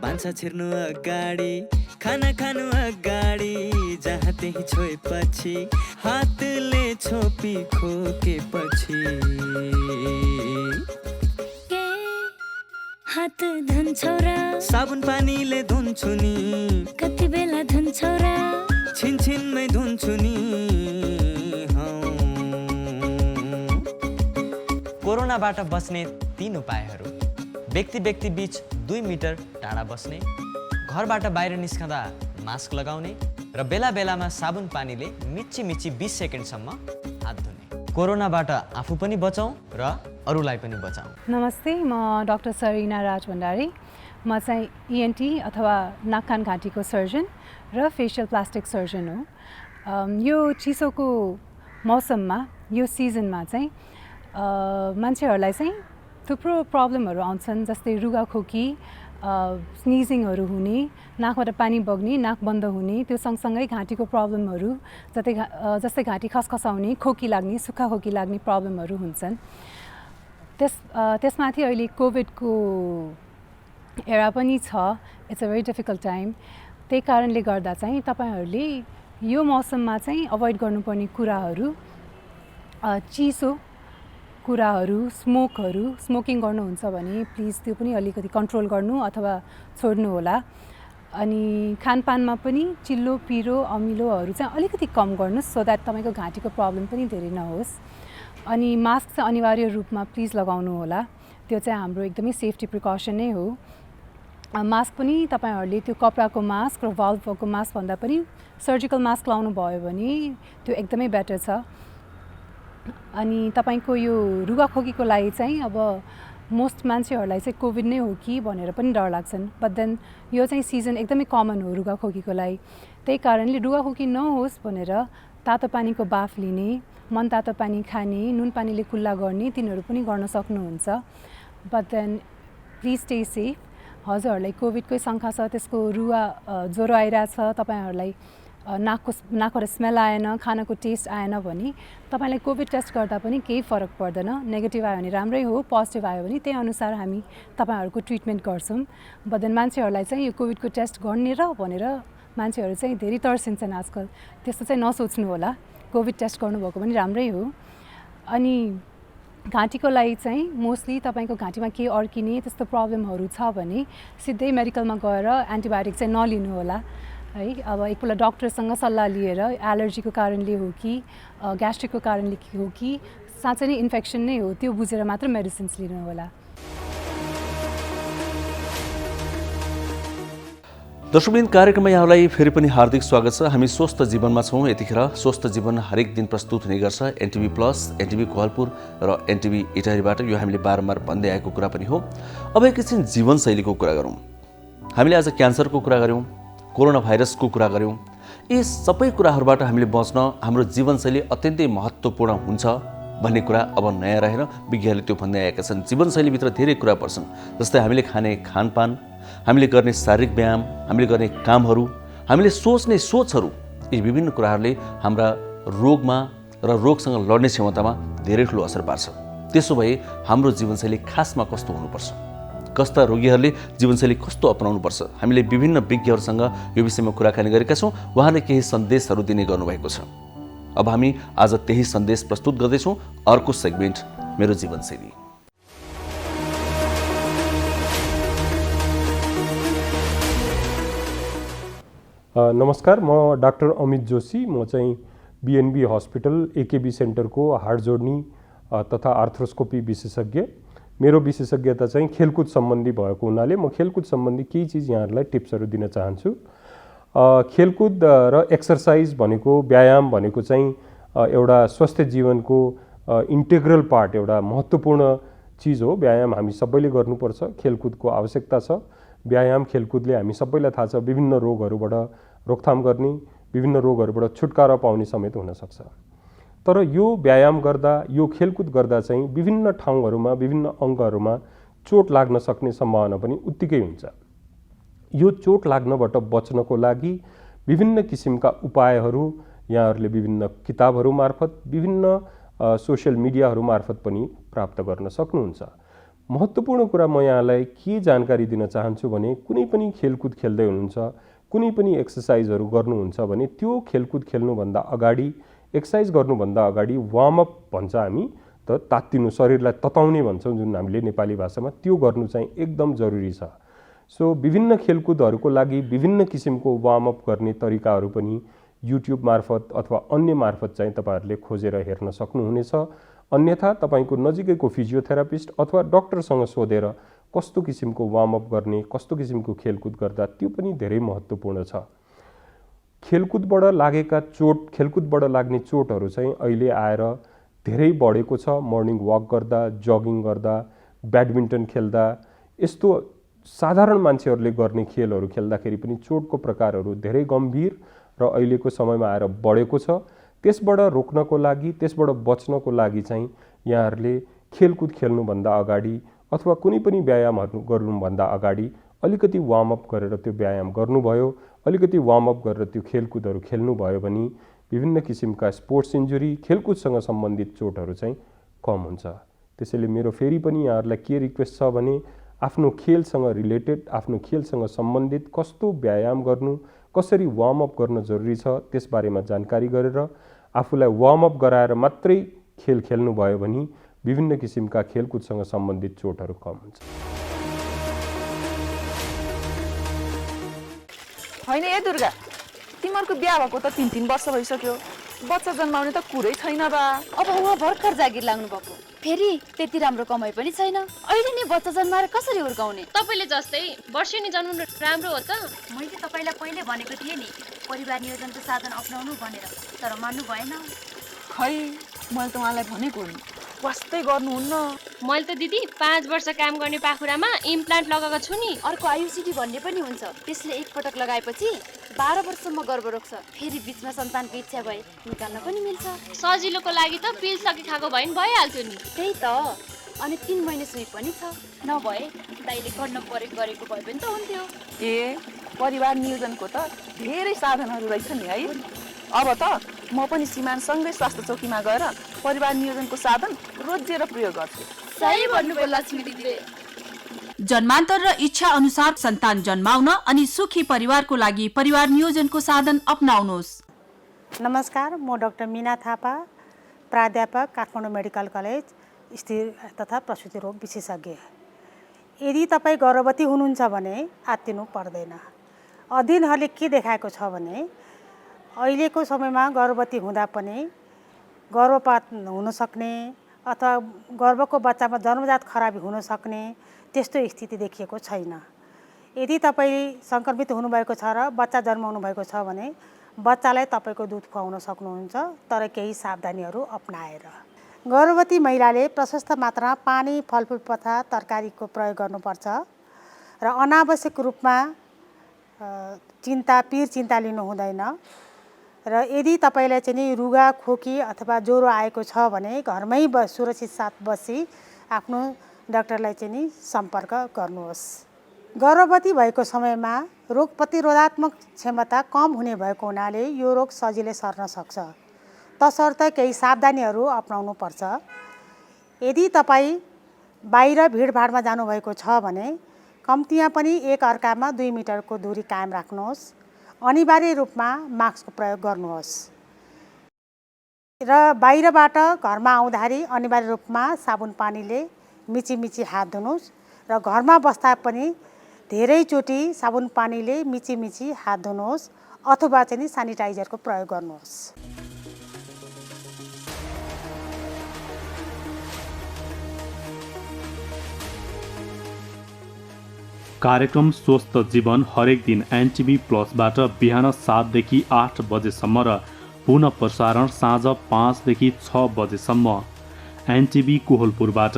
भान्सा छिर्नु अगाडि, खाना खानु अगाडि, जहाँ त्यही छोएपछि हातले छोपी खोकेपछि हात धुन्छौ र साबुन पानीले धुन्छु नि, कति बेला धुन्छौ र छिनछिनमै धुन्छु नि, कोरोनाबाट बच्ने 3 उपायहरू। व्यक्ति व्यक्ति बीच 2 मिटर टाढा बस्ने, घरबाट बाहिर निस्कँदा मास्क लगाउने र बेला बेलामा साबुन पानीले मिच्ची 20 सेकेन्डसम्म हात धुने। कोरोनाबाट आफू पनि बचाउँ र अरूलाई पनि बचाउँ। नमस्ते, म डाक्टर सरिना राज भण्डारी। म चाहिँ ENT अथवा नाक कान घाँटीको सर्जन र फेसियल प्लास्टिक सर्जन हो। यो चिसोको मौसममा, यो सिजनमा चाहिँ मान्छेहरूलाई चाहिँ थुप्रो प्रब्लमहरू आउँछन्, जस्तै रुगाखोकी, स्निजिङहरू हुने, नाकबाट पानी बग्ने, नाक बन्द हुने, त्यो सँगसँगै घाँटीको प्रब्लमहरू जस्तै घाँटी खसखसाउने, खोकी लाग्ने, सुक्खा खोकी लाग्ने प्रब्लमहरू हुन्छन्। त्यसमाथि अहिले कोभिडको एरा पनि छ। It's a very difficult time. त्यही कारणले गर्दा चाहिँ तपाईँहरूले यो मौसममा चाहिँ अभोइड गर्नुपर्ने कुराहरू, चिसो कुराहरू, स्मोकिङ गर्नुहुन्छ भने प्लिज त्यो पनि अलिकति कन्ट्रोल गर्नु अथवा छोड्नु होला। अनि खानपानमा पनि चिल्लो, पिरो, अमिलोहरू चाहिँ अलिकति कम गर्नुहोस्, सो द्याट तपाईँको घाँटीको प्रब्लम पनि धेरै नहोस्। अनि मास्क चाहिँ अनिवार्य रूपमा प्लिज लगाउनु होला। त्यो चाहिँ हाम्रो एकदमै सेफ्टी प्रिकसन नै हो। मास्क पनि तपाईँहरूले त्यो कपडाको मास्क र भाल्भको मास्क भन्दा पनि सर्जिकल मास्क लाउनु भयो भने त्यो एकदमै बेटर छ। अनि तपाईँको यो रुगाखोकीको लागि चाहिँ अब मोस्ट मान्छेहरूलाई चाहिँ कोभिड नै हो कि भनेर पनि डर लाग्छन्, बट देन यो चाहिँ सिजन एकदमै कमन हो रुगाखोकीको लागि। त्यही कारणले रुगाखोकी नहोस् भनेर तातो पानीको बाफ लिने, मन तातो पानी खाने, नुन पानीले कुल्ला गर्ने, तिनीहरू पनि गर्न सक्नुहुन्छ। But then please stay safe. हजुरहरूलाई कोभिडकै शङ्का छ, त्यसको ज्वरो आइरहेछ, तपाईँहरूलाई नाकबाट स्मेल आएन, खानाको टेस्ट आएन भने तपाईँलाई कोभिड टेस्ट गर्दा पनि केही फरक पर्दैन। नेगेटिभ आयो भने राम्रै हो, पोजिटिभ आयो भने त्यही अनुसार हामी तपाईँहरूको ट्रिटमेन्ट गर्छौँ। बट देन मान्छेहरूलाई चाहिँ यो कोभिडको टेस्ट गर्ने र भनेर मान्छेहरू चाहिँ धेरै तर्सिन्छन् आजकल। त्यस्तो चाहिँ नसोच्नु होला, कोभिड टेस्ट गर्नुभएको पनि राम्रै हो। अनि घाँटीको लागि चाहिँ मोस्टली तपाईँको घाँटीमा केही अड्किने त्यस्तो प्रब्लमहरू छ भने सिधै मेडिकलमा गएर एन्टिबायोटिक चाहिँ नलिनु होला है। अब एकपल्ट डक्टरसँग सल्लाह लिएर एलर्जीको कारणले हो कि ग्यास्ट्रिकको कारणले हो कि साँच्चै नै इन्फेक्सन नै हो, त्यो बुझेर मात्र मेडिसिन्स लिनु होला। दर्शकवृन्द, कार्यक्रममा यहाँलाई फेरि पनि हार्दिक स्वागत छ। हामी स्वस्थ जीवनमा छौँ। यतिखेर स्वस्थ जीवन हरेक दिन प्रस्तुत हुने गर्छ NTV प्लस, NTV कोहलपुर र NTV इटारीबाट। यो हामीले बारम्बार भन्दै आएको कुरा पनि हो। अब एकैछिन जीवनशैलीको कुरा गरौँ। हामीले आज क्यान्सरको कुरा गऱ्यौँ, कोरोना भाइरसको कुरा गऱ्यौँ। यी सबै कुराहरूबाट हामीले बच्न हाम्रो जीवनशैली अत्यन्तै महत्त्वपूर्ण हुन्छ भन्ने कुरा अब नयाँ रहेन, विज्ञहरूले त्यो भन्दै आएका छन्। जीवनशैलीभित्र धेरै कुरा पर्छन्, जस्तै हामीले खाने खानपान, हामीले गर्ने शारीरिक व्यायाम, हामीले गर्ने कामहरू, हामीले सोच्ने सोचहरू, यी विभिन्न कुराहरूले हाम्रा रोगमा र रोगसँग लड्ने क्षमतामा धेरै ठुलो असर पार्छ। त्यसो भए हाम्रो जीवनशैली खासमा कस्तो हुनुपर्छ, कस्ता रोगीहरूले जीवनशैली कस्तो अपनाउनुपर्छ, हामीले विभिन्न विज्ञहरूसँग यो विषयमा कुराकानी गरेका छौँ। उहाँले केही सन्देशहरू दिने गर्नुभएको छ। अब हामी आज त्यही सन्देश प्रस्तुत गर्दैछौँ। अर्को सेगमेन्ट मेरो जीवनशैली। नमस्कार, म डाक्टर अमित जोशी। म चाहिँ BNB हस्पिटल AKB सेन्टरको हाड जोड्नी तथा आर्थ्रोस्कोपी विशेषज्ञ। मेरो विशेषज्ञता चाहिँ खेलकुद सम्बन्धी भएको हुनाले म खेलकुद सम्बन्धी केही चिज यहाँहरूलाई टिप्सहरू दिन चाहन्छु। खेलकुद र एक्सर्साइज भनेको, व्यायाम भनेको चाहिँ एउटा स्वस्थ जीवनको इन्टेग्रल पार्ट, एउटा महत्त्वपूर्ण चिज हो। व्यायाम हामी सबैले गर्नुपर्छ, खेलकुदको आवश्यकता छ। व्यायाम खेलकुदले हामी सबैलाई थाहा छ विभिन्न रोगहरूबाट रोकथाम गर्ने, विभिन्न रोगहरूबाट छुटकारा पाउने समेत हुनसक्छ। तर यो व्यायाम गर्दा, यो खेलकुद गर्दा चाहिँ विभिन्न ठाउँहरूमा, विभिन्न अङ्गहरूमा चोट लाग्न सक्ने सम्भावना पनि उत्तिकै हुन्छ। यो चोट लाग्नबाट बच्नको लागि विभिन्न किसिमका उपायहरू यहाँहरूले विभिन्न किताबहरू मार्फत, विभिन्न सोसियल मिडियाहरू मार्फत पनि प्राप्त गर्न सक्नुहुन्छ। महत्त्वपूर्ण कुरा म यहाँलाई के जानकारी दिन चाहन्छु भने, कुनै पनि खेलकुद खेल्दै हुनुहुन्छ, कुनै पनि एक्सर्साइजहरू गर्नुहुन्छ भने त्यो खेलकुद खेल्नुभन्दा अगाडि, एक्सर्साइज गर्नुभन्दा अगाडि वार्मअप भन्छ हामी, त तात्तिनु, शरीरलाई तताउने भन्छौँ जुन हामीले नेपाली भाषामा, त्यो गर्नु चाहिँ एकदम जरुरी छ। सो विभिन्न खेलकुदहरूको लागि विभिन्न किसिमको वार्मअप गर्ने तरिकाहरू पनि युट्युब मार्फत अथवा अन्य मार्फत चाहिँ तपाईँहरूले खोजेर हेर्न सक्नुहुनेछ। अन्यथा तपाईँको नजिकैको फिजियोथेरापिस्ट अथवा डाक्टरसँग सोधेर कस्तो किसिमको वार्मअप गर्ने, कस्तो किसिमको खेलकुद गर्दा त्यो पनि धेरै महत्त्वपूर्ण छ। खेलकुदबाट लाग्ने चोटहरू चाहिँ अहिले आएर धेरै बढेको छ। मर्निङ वाक गर्दा, जगिङ गर्दा, ब्याडमिन्टन खेल्दा, यस्तो साधारण मान्छेहरूले गर्ने खेलहरू खेल्दाखेरि पनि चोटको प्रकारहरू धेरै गम्भीर र अहिलेको समयमा आएर बढेको छ। त्यसबाट रोक्नको लागि, त्यसबाट बच्नको लागि चाहिँ यहाँहरूले खेलकुद खेल्नुभन्दा अगाडि अथवा कुनै पनि व्यायामहरू गर्नुभन्दा अगाडि अलिकति वार्मअप गरेर त्यो व्यायाम गर्नुभयो, अलिकति वार्मअप गरेर त्यो खेलकुदहरू खेल्नुभयो भने विभिन्न किसिमका स्पोर्ट्स इन्जुरी, खेलकुदसँग सम्बन्धित चोटहरू चाहिँ कम हुन्छ। त्यसैले मेरो फेरि पनि यहाँहरूलाई के रिक्वेस्ट छ भने आफ्नो खेलसँग रिलेटेड, आफ्नो खेलसँग सम्बन्धित कस्तो व्यायाम गर्नु, कसरी वार्मअप गर्न जरुरी छ त्यसबारेमा जानकारी गरेर आफूलाई वार्मअप गराएर मात्रै खेल खेल्नुभयो भने विभिन्न किसिमका खेलकुदसँग सम्बन्धित चोटहरू कम हुन्छ। होइन ए दुर्गा, तिमीहरूको बिहा भएको त 3-3 वर्ष भइसक्यो, बच्चा जन्माउने त कुरै छैन बा। अब उहाँ भर्खर जागिर लाग्नु भएको, फेरि त्यति राम्रो कमाइ पनि छैन। अहिले नै बच्चा जन्माएर कसरी हुर्काउने? तपाईँले जस्तै वर्षेनी जन्माउनु राम्रो हो त? मैले तपाईँलाई पहिले भनेको थिएँ नि परिवार नियोजनको साधन अपनाउनु भनेर, तर मान्नु भएन। खै मैले त उहाँलाई भनेको नि, वास्तै गर्नुहुन्न। मैले त दिदी 5 वर्ष काम गर्ने पाखुरामा इम्प्लान्ट लगाएको छु नि। अर्को आयुसिटी भन्ने पनि हुन्छ, त्यसले एकपटक लगाएपछि 12 वर्षसम्म गर्भ रोक्छ। फेरि बिचमा सन्तानको इच्छा भए निकाल्न पनि मिल्छ। सजिलोको लागि त पिल सके खाएको भए नि भइहाल्थ्यो नि। त्यही त, अनि 3 महिने सुई पनि छ। नभए दाइले गर्न गरेको भए पनि त हुन्थ्यो। ए परिवार नियोजनको त धेरै साधनहरू रहेछ नि है। अब त म पनि सीमानसँगै स्वास्थ्य चौकीमा गएर परिवार नियोजनको साधन रोजेर प्रयोग गर्छु। सही भन्नुभयो लक्ष्मी दिदीले। जन्मान्तर र इच्छा अनुसार सन्तान जन्माउन अनि सुखी परिवारको लागि परिवार नियोजनको साधन अपनाउनुहोस्। नमस्कार, म डाक्टर मीना थापा, प्राध्यापक, काठमाडौँ मेडिकल कलेज, स्त्री तथा प्रसुति रोग विशेषज्ञ। यदि तपाईँ गर्भवती हुनुहुन्छ भने आत्तिनु पर्दैन। अध्ययनहरूले के देखाएको छ भने अहिलेको समयमा गर्भवती हुँदा पनि गर्भपात हुन सक्ने अथवा गर्भको बच्चामा जन्मजात खराबी हुन सक्ने त्यस्तो स्थिति देखिएको छैन। यदि तपाईँ सङ्क्रमित हुनुभएको छ र बच्चा जन्माउनु भएको छ भने बच्चालाई तपाईँको दुध खुवाउन सक्नुहुन्छ, तर केही सावधानीहरू अपनाएर। गर्भवती महिलाले प्रशस्त मात्रामा पानी, फलफुल तथा तरकारीको प्रयोग गर्नुपर्छ र अनावश्यक रूपमा चिन्ता लिनु हुँदैन। र यदि तपाईँलाई चाहिँ नि रुगा, खोकी अथवा ज्वरो आएको छ भने घरमै सुरक्षित साथ बसी आफ्नो डाक्टरलाई चाहिँ नि सम्पर्क गर्नुहोस्। गर्भवती भएको समयमा रोग प्रतिरोधात्मक क्षमता कम हुने भएको हुनाले यो रोग सजिलै सर्न सक्छ, तसर्थ केही सावधानीहरू अपनाउनु पर्छ। यदि तपाईँ बाहिर भिडभाडमा जानुभएको छ भने कम्तीमा पनि एक अर्कामा 2 मिटरको दूरी कायम राख्नुहोस्। अनिवार्य रूपमा मास्कको प्रयोग गर्नुहोस् र बाहिरबाट घरमा आउँदाखेरि अनिवार्य रूपमा साबुन पानीले मिची हात धुनुहोस् र घरमा बस्दा पनि धेरैचोटि साबुन पानीले मिची हात धुनुहोस् अथवा चाहिँ सानिटाइजरको प्रयोग गर्नुहोस्। कार्यक्रम स्वस्थ जीवन हरेक दिन एनटिभी प्लसबाट बिहान 7 देखि 8 बजेसम्म र पुनः प्रसारण साँझ 5 देखि 6 बजेसम्म। एनटिभी कोहलपुरबाट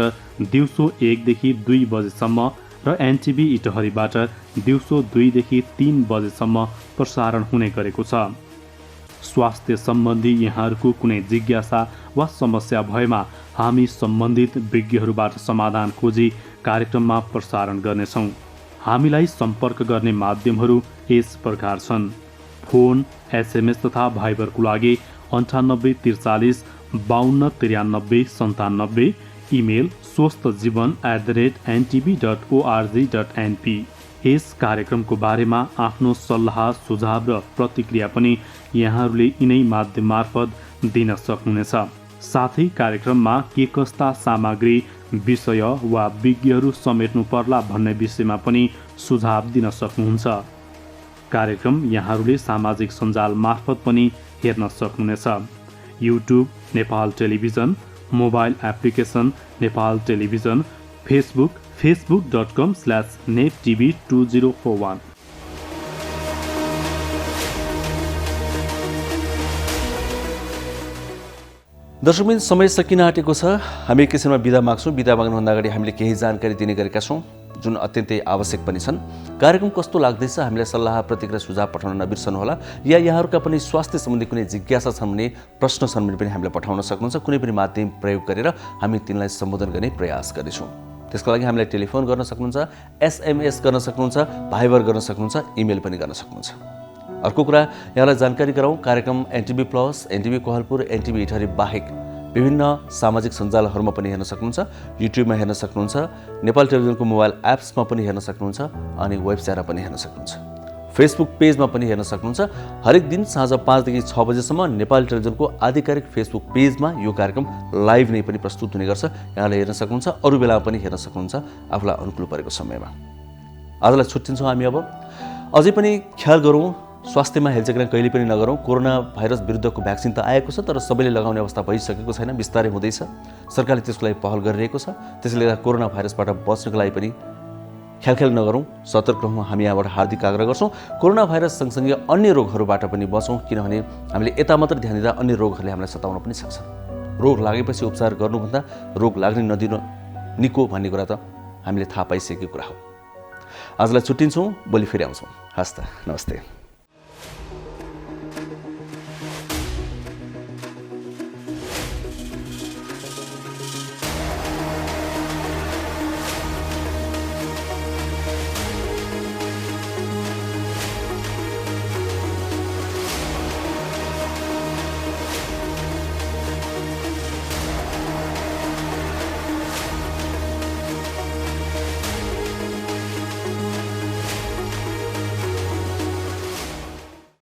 दिउँसो 1 देखि 2 बजेसम्म र एनटिभी इटहरीबाट दिउँसो 2 देखि 3 बजेसम्म प्रसारण हुने गरेको छ। स्वास्थ्य सम्बन्धी यहाँहरूको कुनै जिज्ञासा वा समस्या भएमा हामी सम्बन्धित विज्ञहरूबाट समाधान खोजी कार्यक्रममा प्रसारण गर्नेछौँ। हामीलाई सम्पर्क गर्ने माध्यमहरू यस प्रकार छन्: फोन, एसएमएस तथा भाइबरको लागि 9843 5293 97, इमेल swasthjivan@ntb.org.np। यस कार्यक्रमको बारेमा आफ्नो सल्लाह, सुझाव र प्रतिक्रिया पनि यहाँहरूले यिनै माध्यम मार्फत दिन सक्नुहुनेछ। साथै कार्यक्रममा के कस्ता सामग्री, विषय वा विज्ञहरू समेट्नु पर्ला भन्ने विषयमा पनि सुझाव दिन सक्नुहुन्छ। कार्यक्रम यहाँहरूले सामाजिक सञ्जाल मार्फत पनि हेर्न सक्नुहुनेछ। YouTube, Nepal television, mobile application Nepal television, Facebook facebook.com/nettv2041। दर्शकबिन समय सकिन आँटेको छ। हामी एकैछिनमा बिदा माग्छौँ। बिदा माग्नुभन्दा अगाडि हामीले केही जानकारी दिने गरेका छौँ जुन अत्यन्तै आवश्यक पनि छन्। कार्यक्रम कस्तो लाग्दैछ हामीलाई सल्लाह प्रतिक्रिया सुझाव पठाउन नबिर्सनुहोला। या यहाँहरूका पनि स्वास्थ्य सम्बन्धी कुनै जिज्ञासा छन् भने प्रश्न छन् भने पनि हामीलाई पठाउन सक्नुहुन्छ। कुनै पनि माध्यम प्रयोग गरेर हामी तिनलाई सम्बोधन गर्ने प्रयास गर्नेछौँ। त्यसको लागि हामीलाई टेलिफोन गर्न सक्नुहुन्छ, SMS गर्न सक्नुहुन्छ, भाइबर गर्न सक्नुहुन्छ, इमेल पनि गर्न सक्नुहुन्छ। अर्को कुरा यहाँलाई जानकारी गराउँ, कार्यक्रम NTV plus, NTV Kohalpur, NTV Itahari बाहेक विभिन्न सामाजिक सञ्जालहरूमा पनि हेर्न सक्नुहुन्छ। युट्युबमा हेर्न सक्नुहुन्छ, नेपाल टेलिभिजनको मोबाइल एप्समा पनि हेर्न सक्नुहुन्छ अनि वेबसाइटमा पनि हेर्न सक्नुहुन्छ। फेसबुक पेजमा पनि हेर्न सक्नुहुन्छ। हरेक दिन साँझ 5 देखि 6 बजेसम्म नेपाल टेलिभिजनको आधिकारिक फेसबुक पेजमा यो कार्यक्रम लाइभ नै पनि प्रस्तुत हुने गर्छ। यहाँले हेर्न सक्नुहुन्छ, अरू बेला पनि हेर्न सक्नुहुन्छ आफूलाई अनुकूल परेको समयमा। आजलाई छुट्टिन्छौँ हामी। अब अझै पनि ख्याल गरौँ, स्वास्थ्यमा हेलचेक्राइ कहिले पनि नगरौँ। कोरोना भाइरस विरुद्धको भ्याक्सिन त आएको छ तर सबैले लगाउने अवस्था भइसकेको छैन, बिस्तारै हुँदैछ। सरकारले त्यसको लागि पहल गरिरहेको छ। त्यसैले गर्दा कोरोना भाइरसबाट बच्नको लागि पनि ख्याल नगरौँ, सतर्क रहौँ। हामी यहाँबाट हार्दिक आग्रह गर्छौँ। कोरोना भाइरस सँगसँगै अन्य रोगहरूबाट पनि बचौँ, किनभने हामीले यता मात्र ध्यान दिँदा अन्य रोगहरूले हामीलाई सताउन पनि सक्छन्। रोग लागेपछि उपचार गर्नुभन्दा रोग लाग्ने नदिनु निको भन्ने कुरा त हामीले थाहा पाइसकेको कुरा हो। आजलाई छुट्टिन्छौँ, भोलि फेरि आउँछौँ। हस् त, नमस्ते।